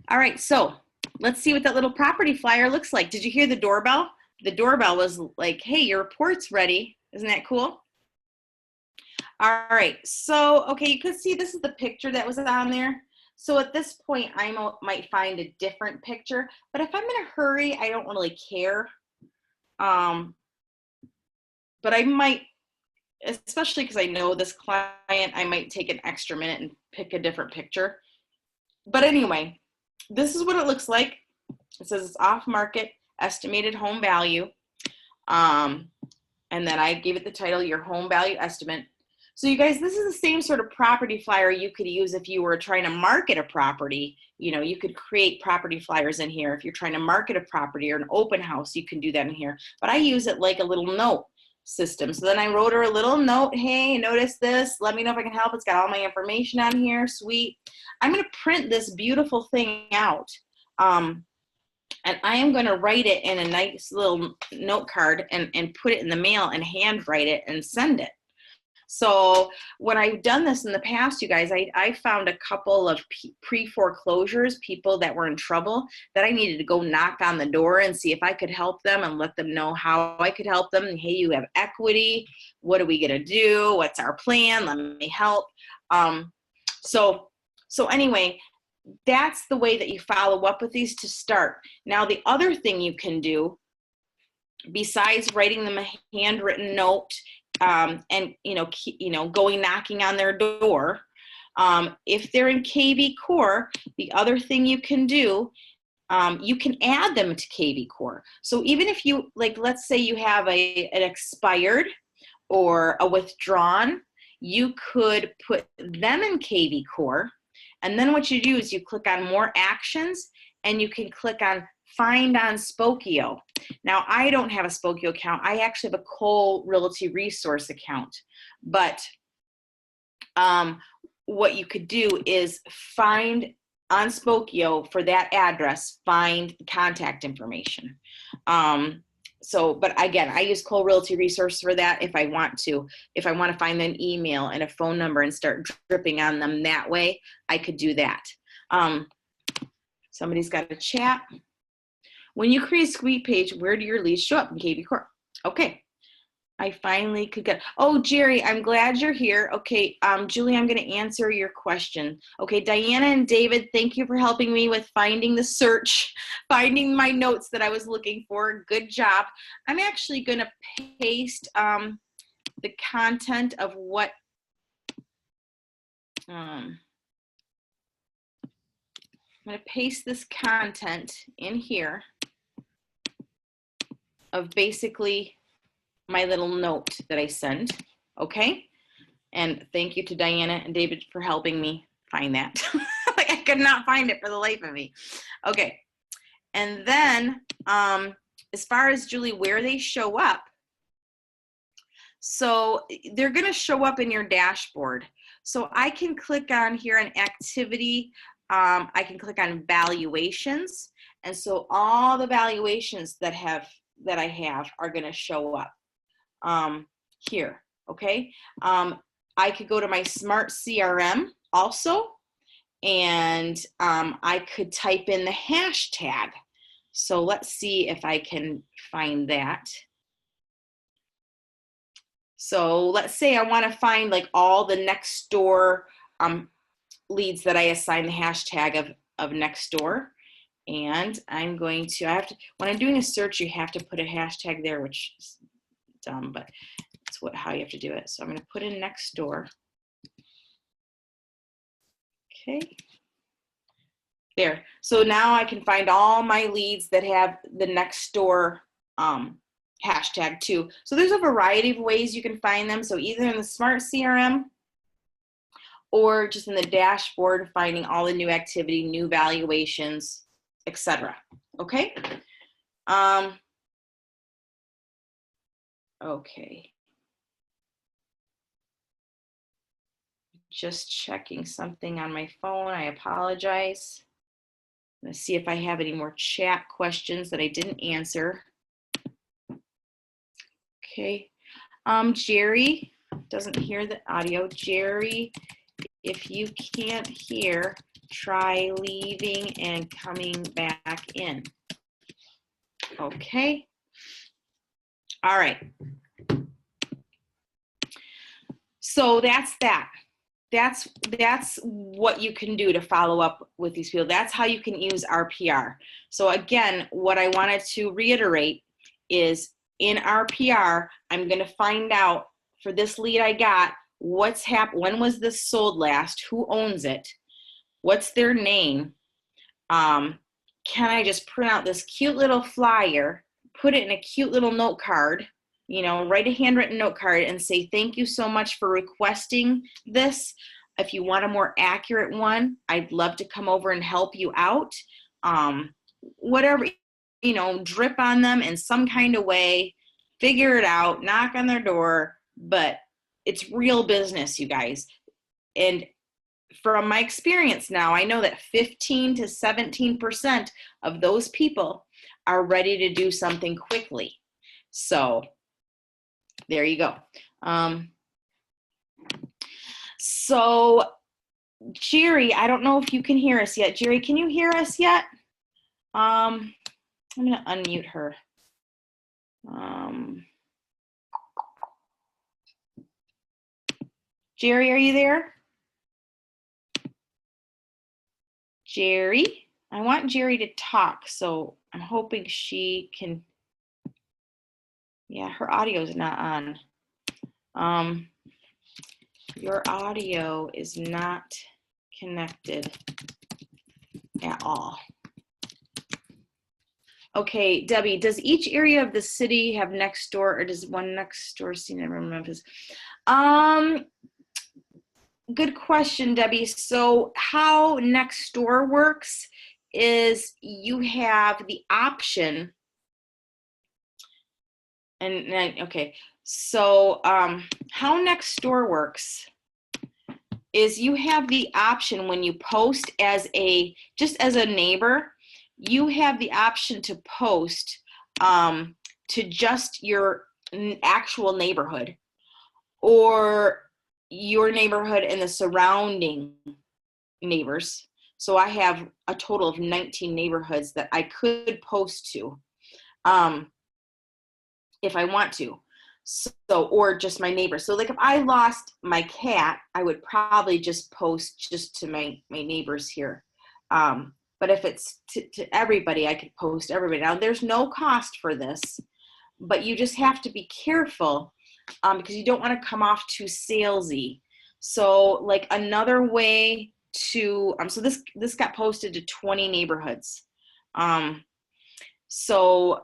Speaker 1: All right, so let's see what that little property flyer looks like. Did you hear the doorbell? The doorbell was like, hey, your report's ready. Isn't that cool? All right, so, okay, you can see this is the picture that was on there. So at this point, I might find a different picture, but if I'm in a hurry, I don't really care. But I might, especially because I know this client, I might take an extra minute and pick a different picture. But anyway, this is what it looks like. It says it's off market, estimated home value. And then I gave it the title, your home value estimate. So you guys, this is the same sort of property flyer you could use if you were trying to market a property. You know, you could create property flyers in here. If you're trying to market a property or an open house, you can do that in here. But I use it like a little note system. So then I wrote her a little note. Hey, notice this. Let me know if I can help. It's got all my information on here. Sweet. I'm going to print this beautiful thing out. And I am going to write it in a nice little note card and put it in the mail and handwrite it and send it. So when I've done this in the past, you guys, I found a couple of pre-foreclosures, people that were in trouble, that I needed to go knock on the door and see if I could help them and let them know how I could help them. Hey, you have equity. What are we going to do? What's our plan? Let me help. So anyway, that's the way that you follow up with these to start. Now, the other thing you can do, besides writing them a handwritten note, and going knocking on their door, if they're in kvCore, the other thing you can do, you can add them to kvCore. So even if you, like, let's say you have an expired or a withdrawn, you could put them in kvCore, and then what you do is you click on more actions, and you can click on find on Spokeo. Now, I don't have a Spokeo account. I actually have a Cole Realty Resource account. But what you could do is find on Spokeo for that address, find the contact information. But again, I use Cole Realty Resource for that if I want to. If I want to find an email and a phone number and start dripping on them that way, I could do that. Somebody's got a chat. When you create a squeak page, where do your leads show up in kvCore? Okay, I finally could get, oh, Jerry, I'm glad you're here. Okay, Julie, I'm gonna answer your question. Okay, Diana and David, thank you for helping me with finding the search, finding my notes that I was looking for. Good job. I'm actually gonna paste the content of what, I'm gonna paste this content in here of basically my little note that I send, okay? And thank you to Diana and David for helping me find that. Like, I could not find it for the life of me. Okay, and then as far as, Julie, where they show up, so they're gonna show up in your dashboard. So I can click on here on activity, I can click on valuations, and so all the valuations that I have are going to show up here. Okay, I could go to my smart CRM also, and I could type in the hashtag. So let's see if I can find that. So let's say I want to find like all the next door leads that I assign the hashtag of next door. And I'm going to, when I'm doing a search, you have to put a hashtag there, which is dumb, but it's how you have to do it. So I'm going to put in next door. Okay. There. So now I can find all my leads that have the next door hashtag too. So there's a variety of ways you can find them. So either in the smart CRM or just in the dashboard, finding all the new activity, new valuations, etc. Okay. Okay. Just checking something on my phone. I apologize. Let's see if I have any more chat questions that I didn't answer. Okay. Jerry doesn't hear the audio. Jerry, if you can't hear, try leaving and coming back in. Okay. All right. So that's that. That's what you can do to follow up with these people. That's how you can use RPR. So again, what I wanted to reiterate is in RPR, I'm going to find out for this lead I got, what's happened, when was this sold last, who owns it, what's their name, can I just print out this cute little flyer, put it in a cute little note card, you know, write a handwritten note card and say, thank you so much for requesting this. If you want a more accurate one, I'd love to come over and help you out. Whatever, you know, drip on them in some kind of way, figure it out, knock on their door, but it's real business, you guys. And from my experience now, I know that 15 to 17% of those people are ready to do something quickly. So there you go. So Jerry, I don't know if you can hear us yet. Jerry, can you hear us yet? I'm gonna unmute her. Jerry, are you there? Jerry, I want Jerry to talk, so I'm hoping she can. Yeah, her audio is not on. Your audio is not connected at all. Okay, Debbie, does each area of the city have next door, or does one next door see never Memphis? Good question, Debbie. So how next door works is you have the option, and okay, so how next door works is you have the option when you post just as a neighbor, you have the option to post to just your actual neighborhood or your neighborhood and the surrounding neighbors. So I have a total of 19 neighborhoods that I could post to if I want to. So, or just my neighbors. So like if I lost my cat, I would probably just post just to my neighbors here. But if it's to everybody, I could post everybody. Now there's no cost for this, but you just have to be careful because you don't want to come off too salesy. So like another way to, so this got posted to 20 neighborhoods. So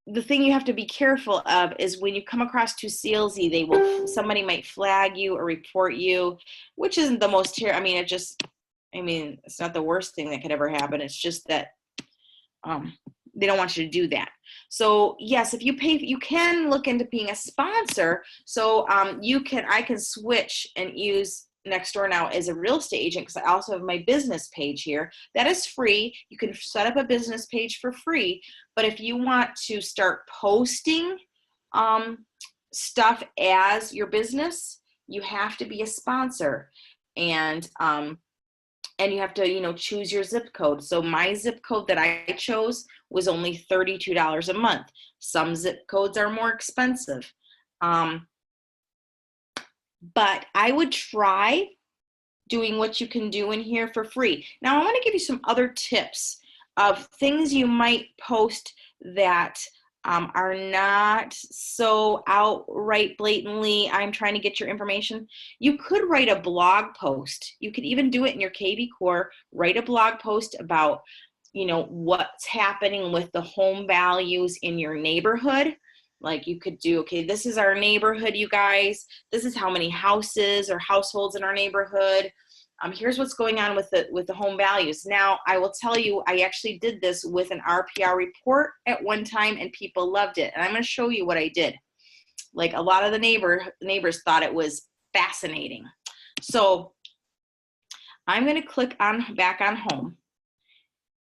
Speaker 1: the thing you have to be careful of is when you come across too salesy, somebody might flag you or report you, which isn't the most it's not the worst thing that could ever happen. It's just that they don't want you to do that. So yes, if you pay, you can look into being a sponsor. So I can switch and use Nextdoor now as a real estate agent because I also have my business page here. That is free. You can set up a business page for free. But if you want to start posting stuff as your business, you have to be a sponsor. And you have to, choose your zip code. So my zip code that I chose was only $32 a month. Some zip codes are more expensive. But I would try doing what you can do in here for free. Now I want to give you some other tips of things you might post that are not so outright blatantly, I'm trying to get your information. You could write a blog post. You could even do it in your kvCore, write a blog post about, what's happening with the home values in your neighborhood. Like you could do, okay, this is our neighborhood, you guys. This is how many houses or households in our neighborhood. Here's what's going on with the home values. Now, I will tell you, I actually did this with an RPR report at one time and people loved it. And I'm going to show you what I did. Like a lot of the neighbors thought it was fascinating. So I'm going to click back on home.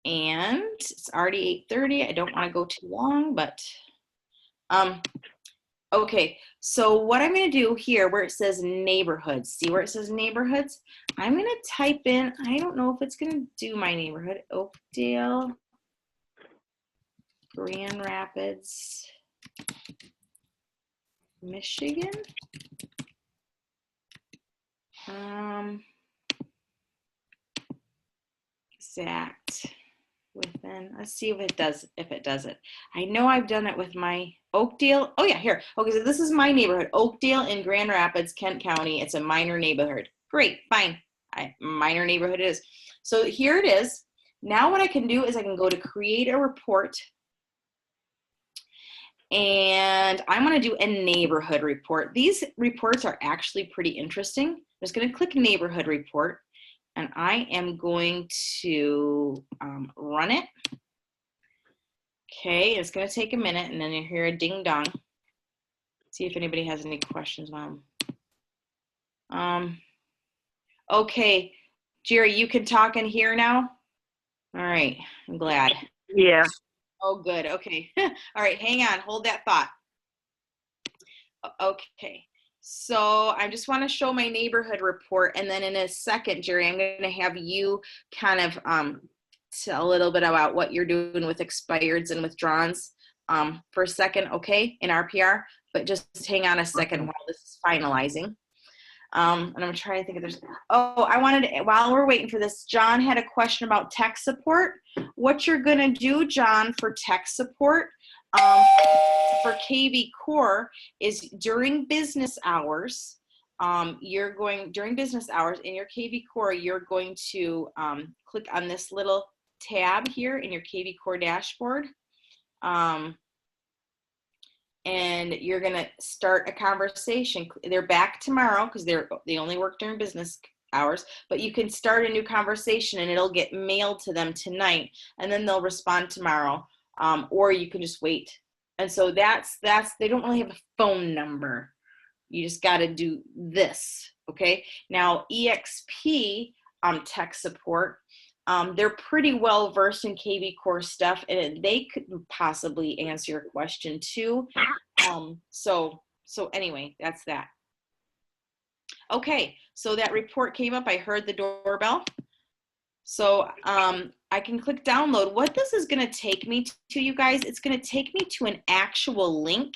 Speaker 1: And it's already 8:30. I don't want to go too long, but okay, so what I'm going to do here where it says neighborhoods, see where it says neighborhoods? I'm going to type in, I don't know if it's going to do my neighborhood, Oakdale, Grand Rapids, Michigan. Exact within, let's see if it does it. I know I've done it with my Oakdale. Oh yeah, here. Okay, so this is my neighborhood, Oakdale in Grand Rapids, Kent County. It's a minor neighborhood. Great, fine. Minor neighborhood it is. So here it is. Now what I can do is I can go to create a report. And I'm going to do a neighborhood report. These reports are actually pretty interesting. I'm just going to click neighborhood report. And I am going to run it. Okay, it's going to take a minute, and then you hear a ding dong. See if anybody has any questions on them. Okay, Jerry, you can talk and hear now? All right, I'm glad.
Speaker 5: Yeah.
Speaker 1: Oh, good, okay. All right, hang on, hold that thought. Okay, so I just want to show my neighborhood report, and then in a second, Jerry, I'm going to have you kind of tell a little bit about what you're doing with expireds and withdrawns for a second, okay, in RPR, but just hang on a second while this is finalizing. And I'm trying to think if there's, oh, I wanted to, while we're waiting for this, John had a question about tech support. What you're going to do, John, for tech support for kvCore is during business hours, during business hours in your kvCore, you're going to click on this little tab here in your kvCore dashboard. And you're going to start a conversation. They're back tomorrow because they only work during business hours, but you can start a new conversation and it'll get mailed to them tonight, and then they'll respond tomorrow, or you can just wait. And so that's they don't really have a phone number. You just got to do this, okay? Now EXP tech support, they're pretty well versed in kvCore stuff, and they could possibly answer your question too. So anyway, that's that. Okay, so that report came up. I heard the doorbell. So I can click download. What this is going to take me to, you guys, it's going to take me to an actual link,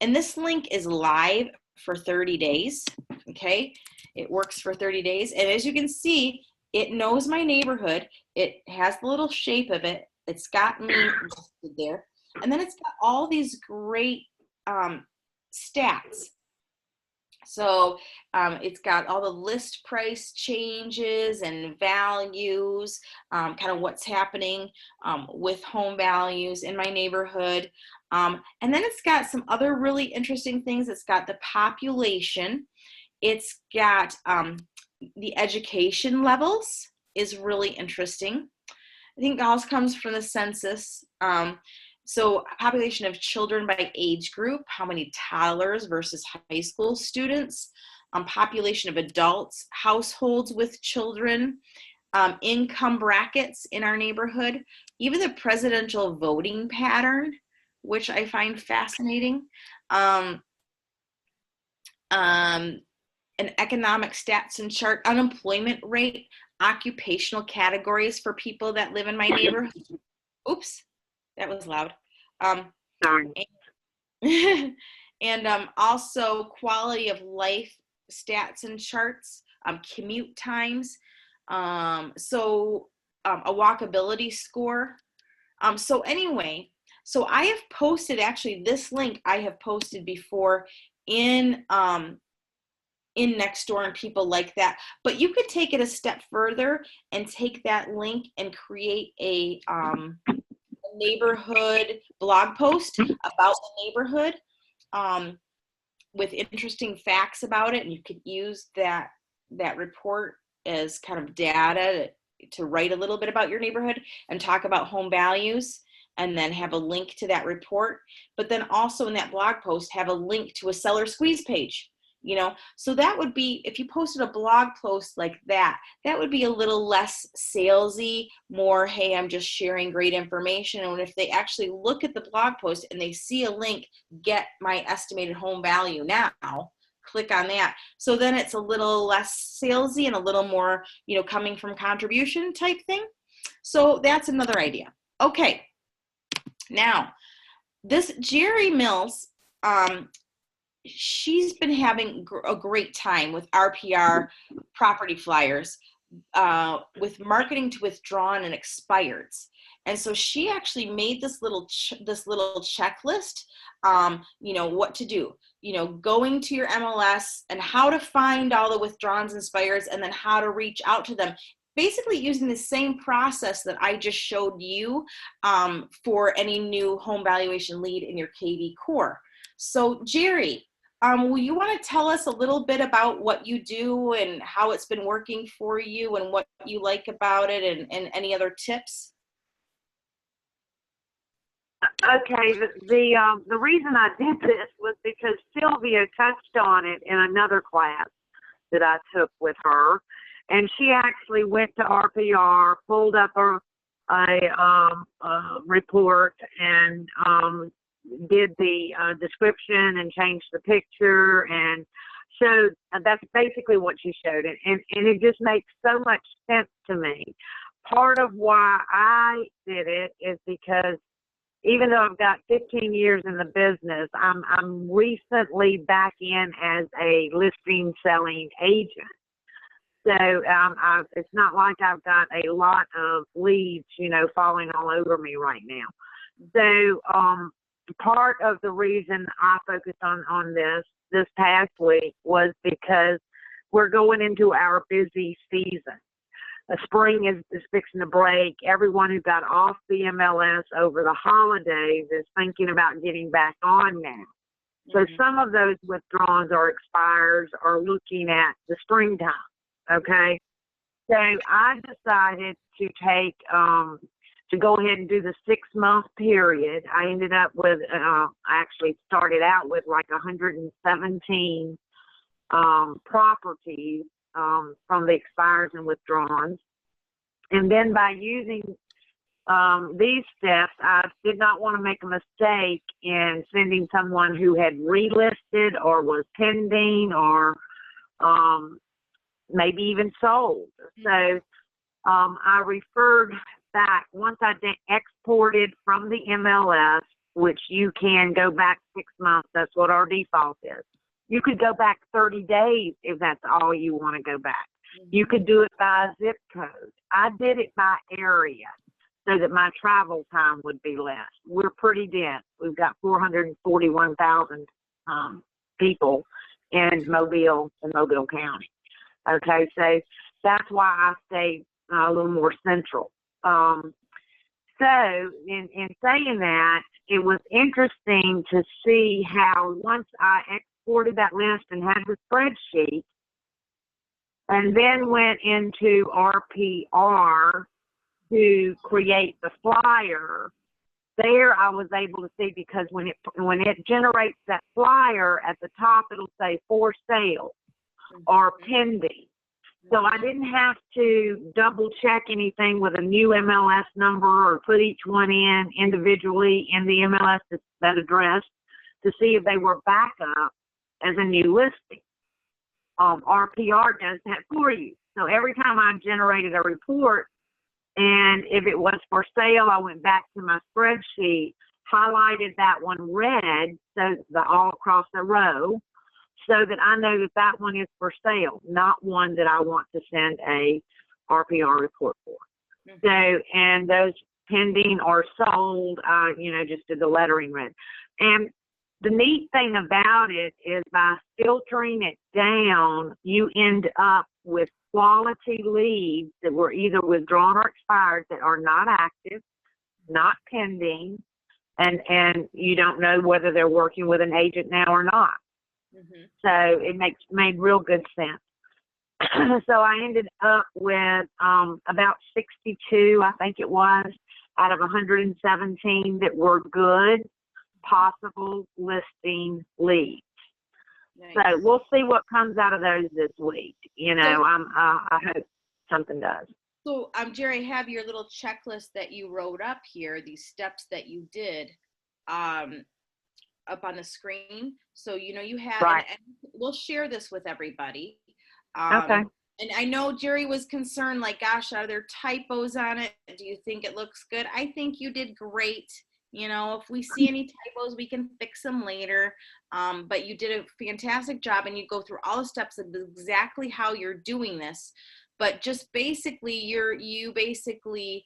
Speaker 1: and this link is live for 30 days. Okay, it works for 30 days, and as you can see, it knows my neighborhood. It has the little shape of it. It's got me listed there. And then it's got all these great stats. So it's got all the list price changes and values, kind of what's happening with home values in my neighborhood. And then it's got some other really interesting things. It's got the population. It's got the education levels is really interesting. I think it also comes from the census. So population of children by age group, how many toddlers versus high school students, population of adults, households with children, income brackets in our neighborhood, even the presidential voting pattern, which I find fascinating. An economic stats and chart, unemployment rate, occupational categories for people that live in my neighborhood. Oops, that was loud.
Speaker 5: Sorry.
Speaker 1: And also quality of life stats and charts, commute times, a walkability score. So anyway, so I have posted, actually this link I have posted before in Nextdoor and people like that, but you could take it a step further and take that link and create a neighborhood blog post about the neighborhood with interesting facts about it, and you could use that report as kind of data to write a little bit about your neighborhood and talk about home values, and then have a link to that report, but then also in that blog post have a link to a seller squeeze page. You know, so that would be, if you posted a blog post like that, that would be a little less salesy, more, hey, I'm just sharing great information. And if they actually look at the blog post and they see a link, get my estimated home value now, click on that. So then it's a little less salesy and a little more, you know, coming from contribution type thing. So that's another idea. Okay. Now, this Jerry Mills, she's been having a great time with RPR property flyers, with marketing to withdrawn and expireds. And so she actually made this little checklist, you know, what to do, you know, going to your MLS and how to find all the withdrawns and expireds, and then how to reach out to them. Basically using the same process that I just showed you for any new home valuation lead in your kvCore. So Jerry, will you want to tell us a little bit about what you do and how it's been working for you and what you like about it, and any other tips?
Speaker 5: Okay, the reason I did this was because Sylvia touched on it in another class that I took with her, And she actually went to RPR, pulled up a report, and did the description and changed the picture and showed. That's basically what she showed, and it just makes so much sense to me. Part of why I did it is because even though I've got 15 years in the business, I'm recently back in as a listing selling agent. So it's not like I've got a lot of leads, falling all over me right now. So part of the reason I focused on this past week was because we're going into our busy season. Spring is fixing to break. Everyone who got off the MLS over the holidays is thinking about getting back on now. So some of those withdrawns or expires are looking at the springtime. Okay. So I decided to take, to go ahead and do the 6-month period. I ended up with, I actually started out with like 117 properties from the expires and withdrawns. And then by using these steps, I did not want to make a mistake in sending someone who had relisted or was pending or maybe even sold. So I referred back, once I exported from the MLS, which you can go back 6 months, that's what our default is. You could go back 30 days if that's all you want to go back. You could do it by zip code. I did it by area so that my travel time would be less. We're pretty dense. We've got 441,000 people in Mobile and Mobile County. Okay, so that's why I stay a little more central. So in saying that, it was interesting to see how once I exported that list and had the spreadsheet, and then went into RPR to create the flyer, there I was able to see, because when it generates that flyer, at the top it'll say for sale or pending. So I didn't have to double check anything with a new MLS number or put each one in individually in the MLS, that address, to see if they were back up as a new listing. RPR does that for you. So every time I generated a report, and if it was for sale, I went back to my spreadsheet, highlighted that one red, so all across the row, so that I know that that one is for sale, not one that I want to send a RPR report for. So, and those pending or sold, just did the lettering red. And the neat thing about it is by filtering it down, you end up with quality leads that were either withdrawn or expired that are not active, not pending, and you don't know whether they're working with an agent now or not. So it made real good sense. So I ended up with about 62, I think it was, out of 117 that were good possible listing leads. Nice. So we'll see what comes out of those this week. I hope something does.
Speaker 1: So, Jerry, I have your little checklist that you wrote up here, these steps that you did up on the screen. So, you have,
Speaker 5: right.
Speaker 1: And we'll share this with everybody.
Speaker 5: Okay.
Speaker 1: And I know Jerry was concerned, like, gosh, are there typos on it? Do you think it looks good? I think you did great. If we see any typos, we can fix them later. But you did a fantastic job, and you go through all the steps of exactly how you're doing this. But just basically, you basically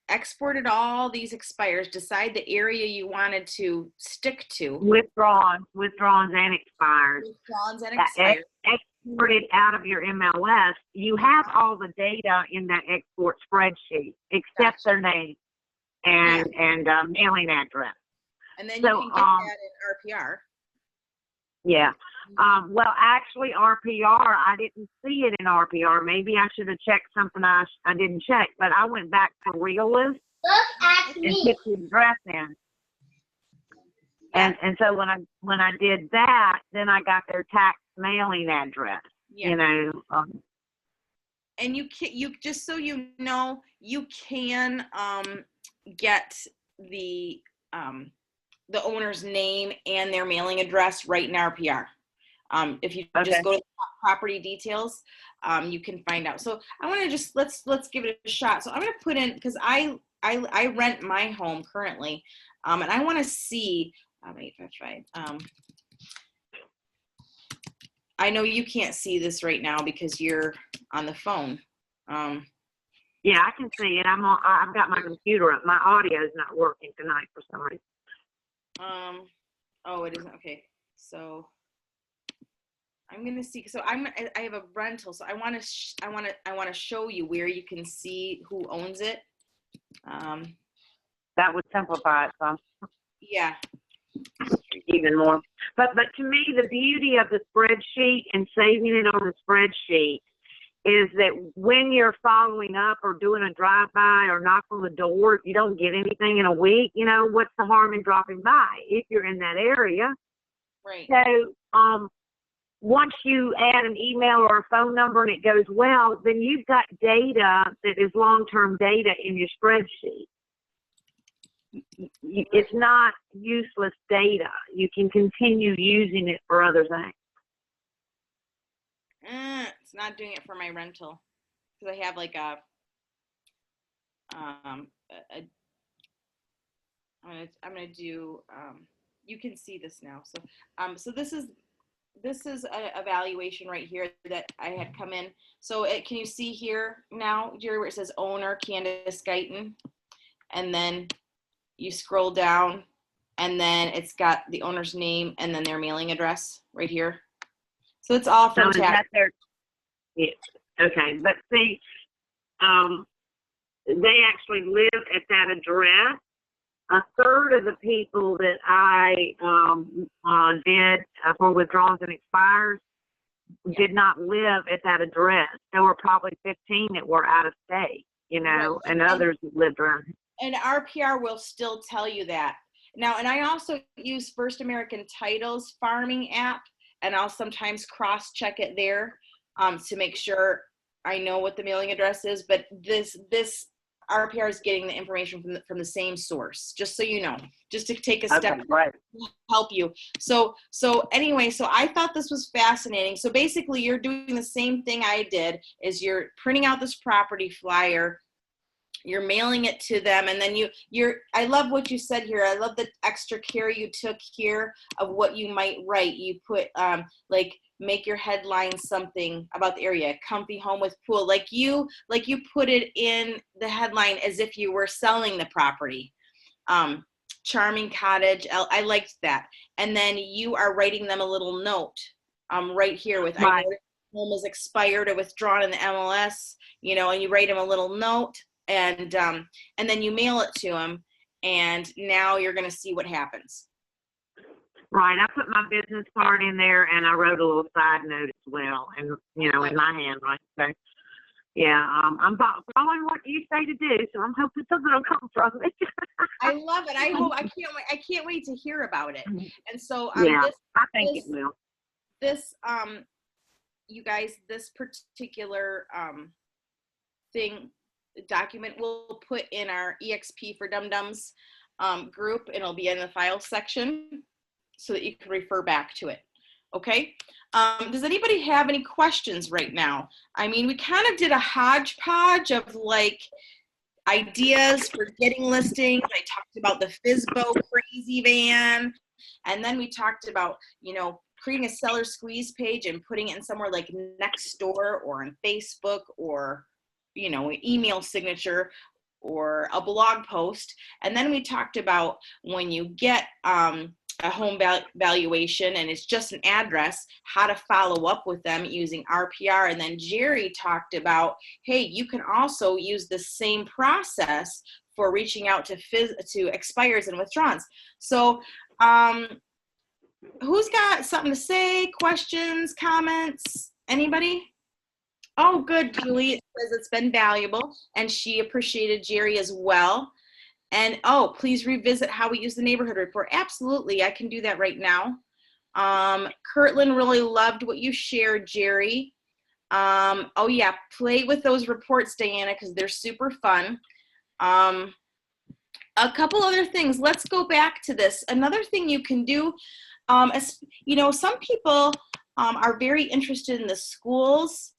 Speaker 1: exported all these expires, decide the area you wanted to stick to.
Speaker 5: Withdrawns and expires.
Speaker 1: Withdrawns and expires.
Speaker 5: Exported out of your MLS, you have all the data in that export spreadsheet, except their name and mailing address.
Speaker 1: And then you can get that in RPR.
Speaker 5: Yeah. Well, actually, RPR, I didn't see it in RPR. Maybe I should have checked something I didn't check, but I went back to Realist and put the address in. And so when I did that, then I got their tax mailing address.
Speaker 1: Yeah.
Speaker 5: You know.
Speaker 1: And you just so you know, you can get the owner's name and their mailing address right in RPR. If you just go to the property details, you can find out. So I want to just let's give it a shot. So I'm going to put in, because I rent my home currently, and I want to see 855. I know you can't see this right now because you're on the phone.
Speaker 5: Yeah, I can see it. I've got my computer up. My audio is not working tonight for some reason.
Speaker 1: Oh, it isn't. Okay. So I'm going to see. So I have a rental. So I want to show you where you can see who owns it.
Speaker 5: That would simplify it some.
Speaker 1: Yeah.
Speaker 5: Even more. But to me, the beauty of the spreadsheet and saving it on the spreadsheet is that when you're following up or doing a drive-by or knock on the door, if you don't get anything in a week, you know, what's the harm in dropping by if you're in that area?
Speaker 1: Right.
Speaker 5: So once you add an email or a phone number and it goes well, then you've got data that is long-term data in your spreadsheet. It's not useless data. You can continue using it for other things.
Speaker 1: It's not doing it for my rental because I have like I'm gonna do. You can see this now. So so this is a evaluation right here that I had come in. So can you see here now, Jerry, where it says owner 𝗀𝗃𝗖𝗍𝗍, and then you scroll down, and then it's got the owner's name and then their mailing address right here. So it's all from tax.
Speaker 5: Yeah. Okay, but see, they actually live at that address. A third of the people that I did for withdrawals and expires did not live at that address. There were probably 15 that were out of state, you know, and others that lived around here.
Speaker 1: And RPR will still tell you that. Now, and I also use First American Title's farming app, and I'll sometimes cross-check it there to make sure I know what the mailing address is. But this RPR is getting the information from the same source, just so you know, just to take a step
Speaker 5: right.
Speaker 1: to help you. So anyway, so I thought this was fascinating. So basically, you're doing the same thing I did, is you're printing out this property flyer, you're mailing it to them, and then I love what you said here. I love the extra care you took here of what you might write. You put like, make your headline something about the area, comfy home with pool. Like you put it in the headline as if you were selling the property. Charming cottage. I liked that. And then you are writing them a little note right here with, I know home is expired or withdrawn in the MLS, you know, and you write them a little note. And then you mail it to them, and now you're going to see what happens.
Speaker 5: Right. I put my business card in there, and I wrote a little side note as well, and you know, in my handwriting. So, yeah, I'm following what you say to do, so I'm hoping something will come from it.
Speaker 1: I love it. I can't wait to hear about it. And so
Speaker 5: yeah, I think it will.
Speaker 1: This you guys, this particular document we'll put in our EXP for Dum-Dums group, and it'll be in the file section so that you can refer back to it. Okay. Does anybody have any questions right now? I mean, we kind of did a hodgepodge of like ideas for getting listings. I talked about the 𝗀𝗶𝗁𝗁𝗍𝗶, and then we talked about, you know, creating a seller squeeze page and putting it in somewhere like Nextdoor or on Facebook, or you know, an email signature or a blog post. And then we talked about when you get a home valuation and it's just an address, how to follow up with them using RPR. And then Jerry talked about, hey, you can also use the same process for reaching out to expires and withdrawns. So who's got something to say? Questions, comments? Anybody? Oh, good, Julie. It says it's been valuable, and she appreciated Jerry as well. And, oh, please revisit how we use the neighborhood report. Absolutely, I can do that right now. Kirtland really loved what you shared, Jerry. Oh yeah, play with those reports, Diana, because they're super fun. A couple other things. Let's go back to this. Another thing you can do, you know, some people are very interested in the schools.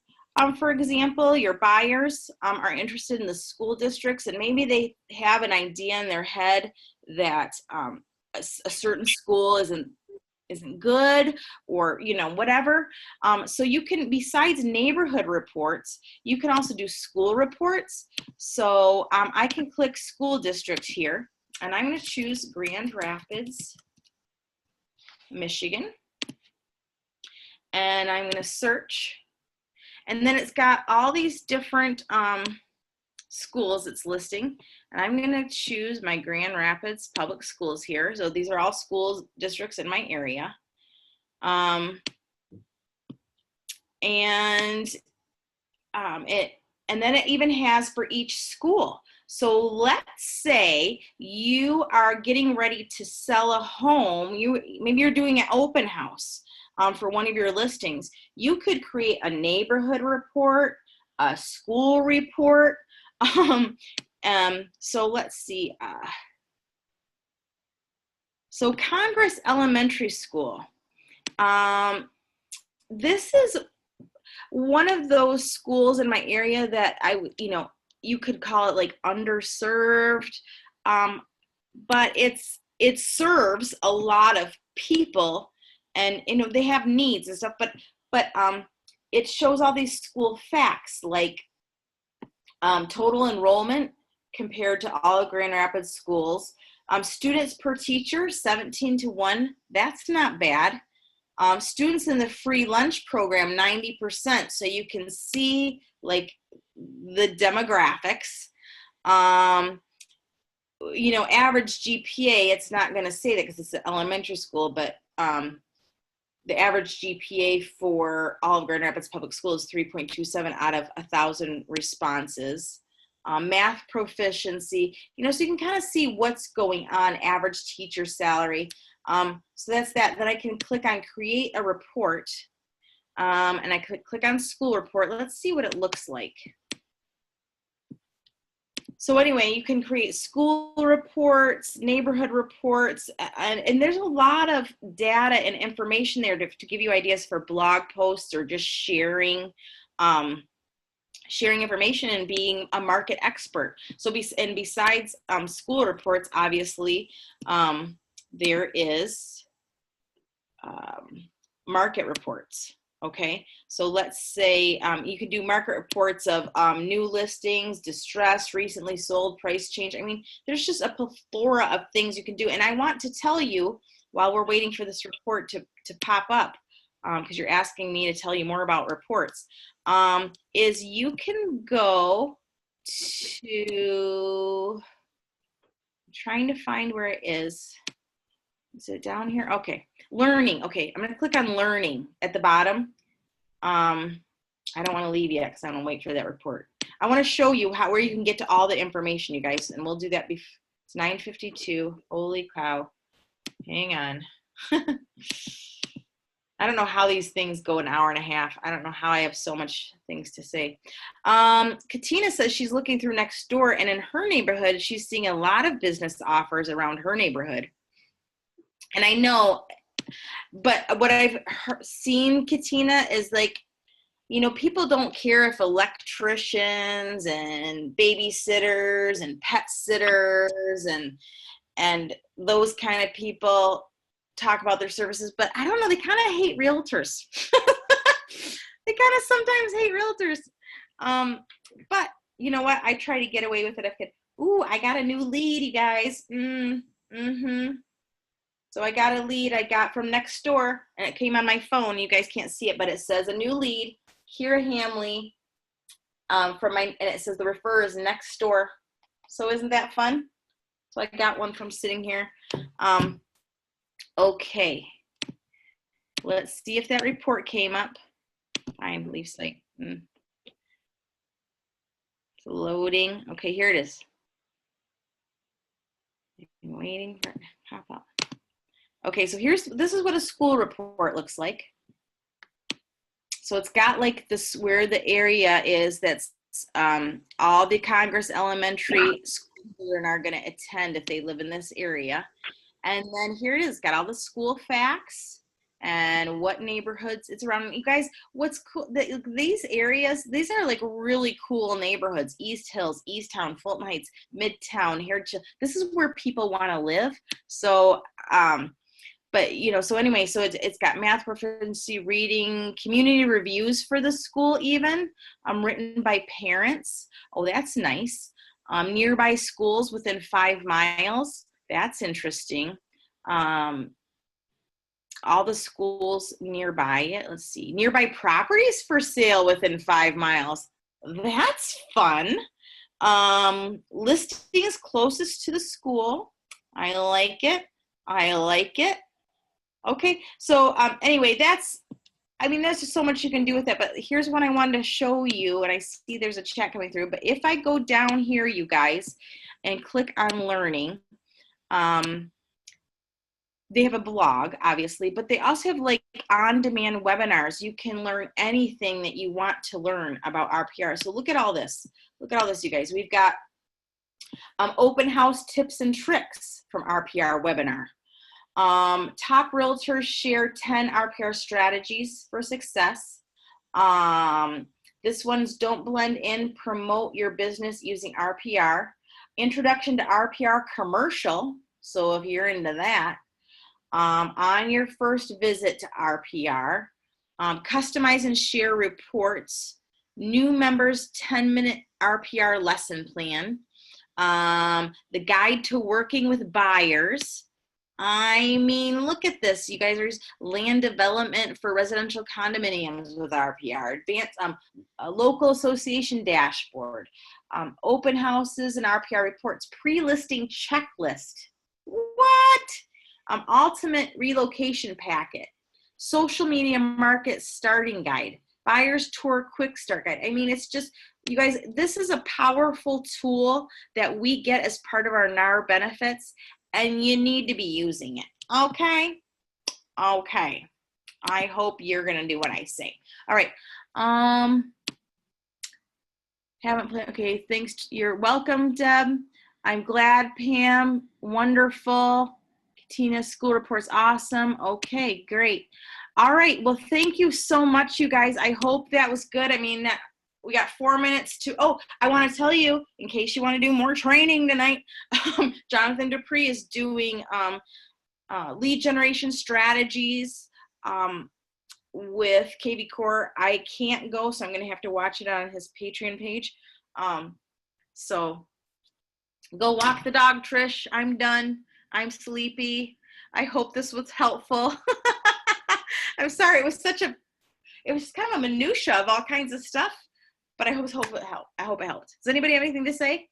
Speaker 1: For example, your buyers are interested in the school districts, and maybe they have an idea in their head that a certain school isn't good, or you know, whatever. So you can, besides neighborhood reports, you can also do school reports. So I can click school district here, and I'm going to choose Grand Rapids, Michigan, and I'm going to search, and then it's got all these different schools it's listing, and I'm going to choose my Grand Rapids Public Schools here. So these are all school districts in my area. And then it even has for each school. So let's say you are getting ready to sell a home. Maybe you're doing an open house for one of your listings. You could create a neighborhood report, a school report. So let's see. So Congress Elementary School. This is one of those schools in my area that you know, you could call it like underserved, but it serves a lot of people, and you know, they have needs and stuff, but it shows all these school facts, like total enrollment compared to all of Grand Rapids schools, students per teacher 17-1, that's not bad. Students in the free lunch program 90%, so you can see like the demographics. You know, average GPA, it's not going to say that because it's an elementary school, but the average GPA for all of Grand Rapids Public Schools is 3.27 out of 1,000 responses. Math proficiency, you know, so you can kind of see what's going on, average teacher salary. So that's that. Then I can click on create a report, and I could click on school report. Let's see what it looks like. So anyway, you can create school reports, neighborhood reports, and there's a lot of data and information there to give you ideas for blog posts or just sharing information and being a market expert. So besides school reports, obviously, there is market reports. Okay, so let's say you could do market reports of new listings, distress, recently sold, price change. I mean, there's just a plethora of things you can do. And I want to tell you, while we're waiting for this report to pop up, because you're asking me to tell you more about reports, is you can go to, I'm trying to find where it is. Is it down here? Okay, learning. Okay, I'm going to click on learning at the bottom. I don't want to leave yet because I want to wait for that report. I want to show you where you can get to all the information, you guys, and we'll do that. It's 9:52. Holy cow. Hang on. I don't know how these things go an hour and a half. I don't know how I have so much things to say. Katina says she's looking through Nextdoor, and in her neighborhood, she's seeing a lot of business offers around her neighborhood. And I know, but what I've seen, Katina, is like, you know, people don't care if electricians and babysitters and pet sitters and those kind of people talk about their services, but I don't know, they kind of hate realtors. They kind of sometimes hate realtors. But you know what? I try to get away with it. I could, ooh, I got a new lead, you guys. So I got a lead I got from Nextdoor, and it came on my phone. You guys can't see it, but it says a new lead, 𝗂𝗏𝗄𝗎, and it says the referrer is Nextdoor. So isn't that fun? So I got one from sitting here. Okay, let's see if that report came up. I believe site. It's loading. Okay, here it is. I'm waiting for it to pop up. Okay, so this is what a school report looks like. So it's got like this, where the area is, that's all the Congress Elementary school children are going to attend if they live in this area. And then here it is, got all the school facts and what neighborhoods it's around. You guys, what's cool, these areas, these are like really cool neighborhoods. East Hills, East Town, Fulton Heights, Midtown, Heritage. This is where people want to live. So, but you know, so anyway, so it's got math proficiency, reading, community reviews for the school even, written by parents. Oh, that's nice. Nearby schools within 5 miles. That's interesting. All the schools nearby it. Let's see. Nearby properties for sale within 5 miles. That's fun. Listings closest to the school. I like it. I like it. Okay. So anyway, that's just so much you can do with it. But here's what I wanted to show you. And I see there's a chat coming through. But if I go down here, you guys, and click on learning, they have a blog, obviously, but they also have like on-demand webinars. You can learn anything that you want to learn about RPR. So look at all this. Look at all this, you guys. We've got open house tips and tricks from RPR webinar. Top realtors share 10 RPR strategies for success. This one's don't blend in, promote your business using RPR. Introduction to RPR commercial. So if you're into that. On your first visit to RPR, customize and share reports, new members 10-minute RPR lesson plan, the guide to working with buyers. I mean, look at this, you guys. There's land development for residential condominiums with RPR, advanced a local association dashboard, open houses and RPR reports, pre-listing checklist. What? Ultimate relocation packet, social media market starting guide, buyer's tour quick start guide. I mean, it's just, you guys, this is a powerful tool that we get as part of our NAR benefits, and you need to be using it. Okay? Okay. I hope you're going to do what I say. All right. Haven't played. Okay. Thanks. You're welcome, Deb. I'm glad, Pam. Wonderful. Tina's school report's awesome. Okay, great. All right. Well, thank you so much, you guys. I hope that was good. I mean, we got 4 minutes to, oh, I want to tell you, in case you want to do more training tonight, Jonathan Dupree is doing lead generation strategies with kvCore. I can't go, so I'm going to have to watch it on his Patreon page. So go walk the dog, Trish. I'm done. I'm sleepy. I hope this was helpful. I'm sorry, it was kind of a minutia of all kinds of stuff, but I hope it helped. I hope it helped. Does anybody have anything to say?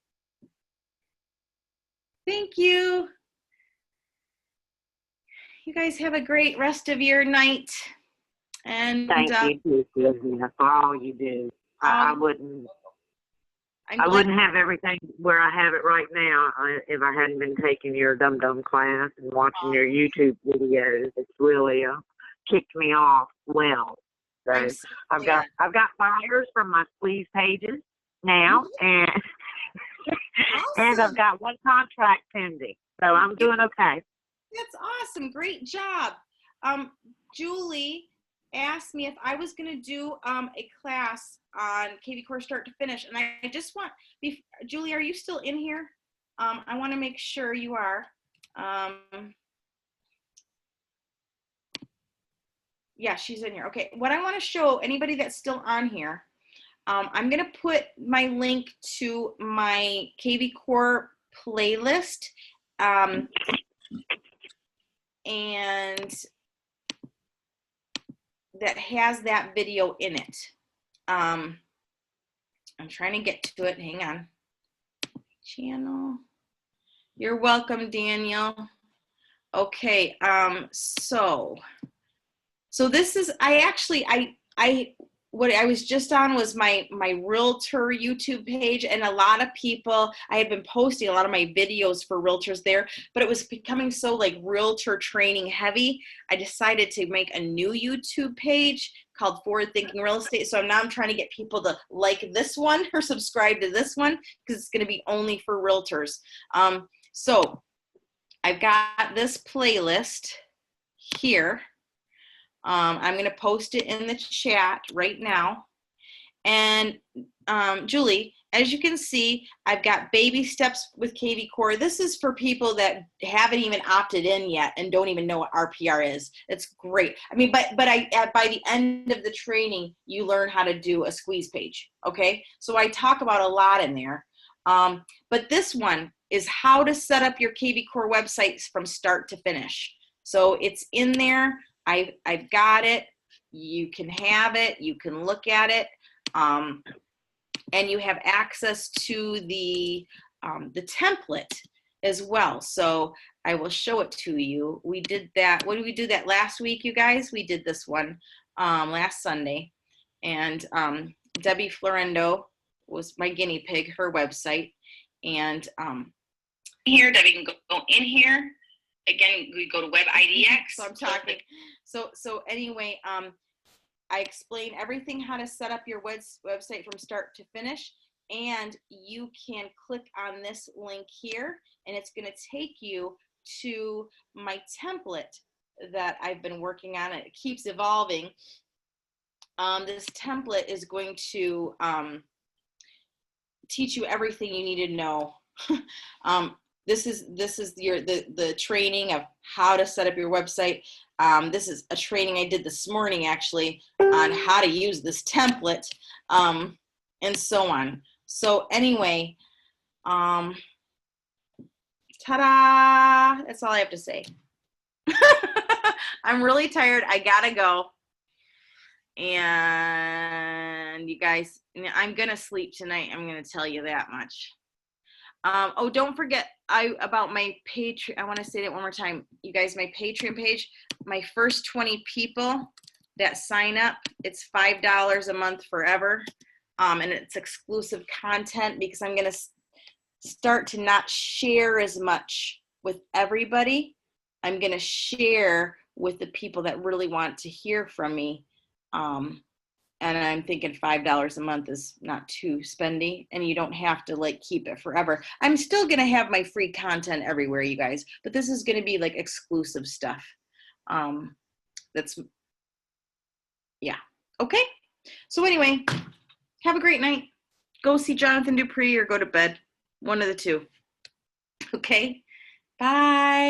Speaker 1: Thank you. You guys have a great rest of your night. And
Speaker 5: thank you, Sylvia, for all you do. I wouldn't have everything where I have it right now if I hadn't been taking your dum-dum class and watching your YouTube videos. It's really kicked me off well. So I've got buyers from my squeeze pages now, and and I've got 1 contract pending. So I'm doing okay.
Speaker 1: That's awesome. Great job. Julie asked me if I was going to do a class on kvCore start to finish, and I just want, Julie, are you still in here? I want to make sure you are. Yeah, she's in here. Okay, what I want to show anybody that's still on here, I'm going to put my link to my kvCore playlist, and that has that video in it. I'm trying to get to it. Hang on. Channel. You're welcome, Daniel. Okay. So this is, what I was just on was my Realtor YouTube page, and a lot of people, I had been posting a lot of my videos for Realtors there, but it was becoming so like Realtor training heavy. I decided to make a new YouTube page called Forward Thinking Real Estate. So now I'm trying to get people to like this one or subscribe to this one because it's going to be only for realtors. So I've got this playlist here. I'm going to post it in the chat right now. And Julie, as you can see, I've got baby steps with kvCore. This is for people that haven't even opted in yet and don't even know what RPR is. It's great. I mean, but by the end of the training, you learn how to do a squeeze page. Okay, so I talk about a lot in there. But this one is how to set up your kvCore websites from start to finish. So it's in there. I've got it. You can have it. You can look at it. And you have access to the template as well. So I will show it to you. We did that. What did we do that last week, you guys? We did this one last Sunday. And 𝗸𝗃𝗄𝗏 was my guinea pig, her website. And here, Debbie can go in here. Again, we go to web IDX. So I'm talking. So anyway, I explain everything, how to set up your website from start to finish, and you can click on this link here, and it's going to take you to my template that I've been working on. It keeps evolving. This template is going to teach you everything you need to know. This is the training of how to set up your website. This is a training I did this morning actually on how to use this template, and so on. So anyway, ta-da! That's all I have to say. I'm really tired. I gotta go. And you guys, I'm gonna sleep tonight. I'm gonna tell you that much. Oh, don't forget about my Patreon. I want to say that one more time. You guys, my Patreon page, my first 20 people that sign up, it's $5 a month forever. And it's exclusive content because I'm going to start to not share as much with everybody. I'm going to share with the people that really want to hear from me. And I'm thinking $5 a month is not too spendy, and you don't have to like keep it forever. I'm still going to have my free content everywhere, you guys, but this is going to be like exclusive stuff. Yeah. Okay. So anyway, have a great night. Go see Jonathan Dupree or go to bed. One of the two. Okay. Bye.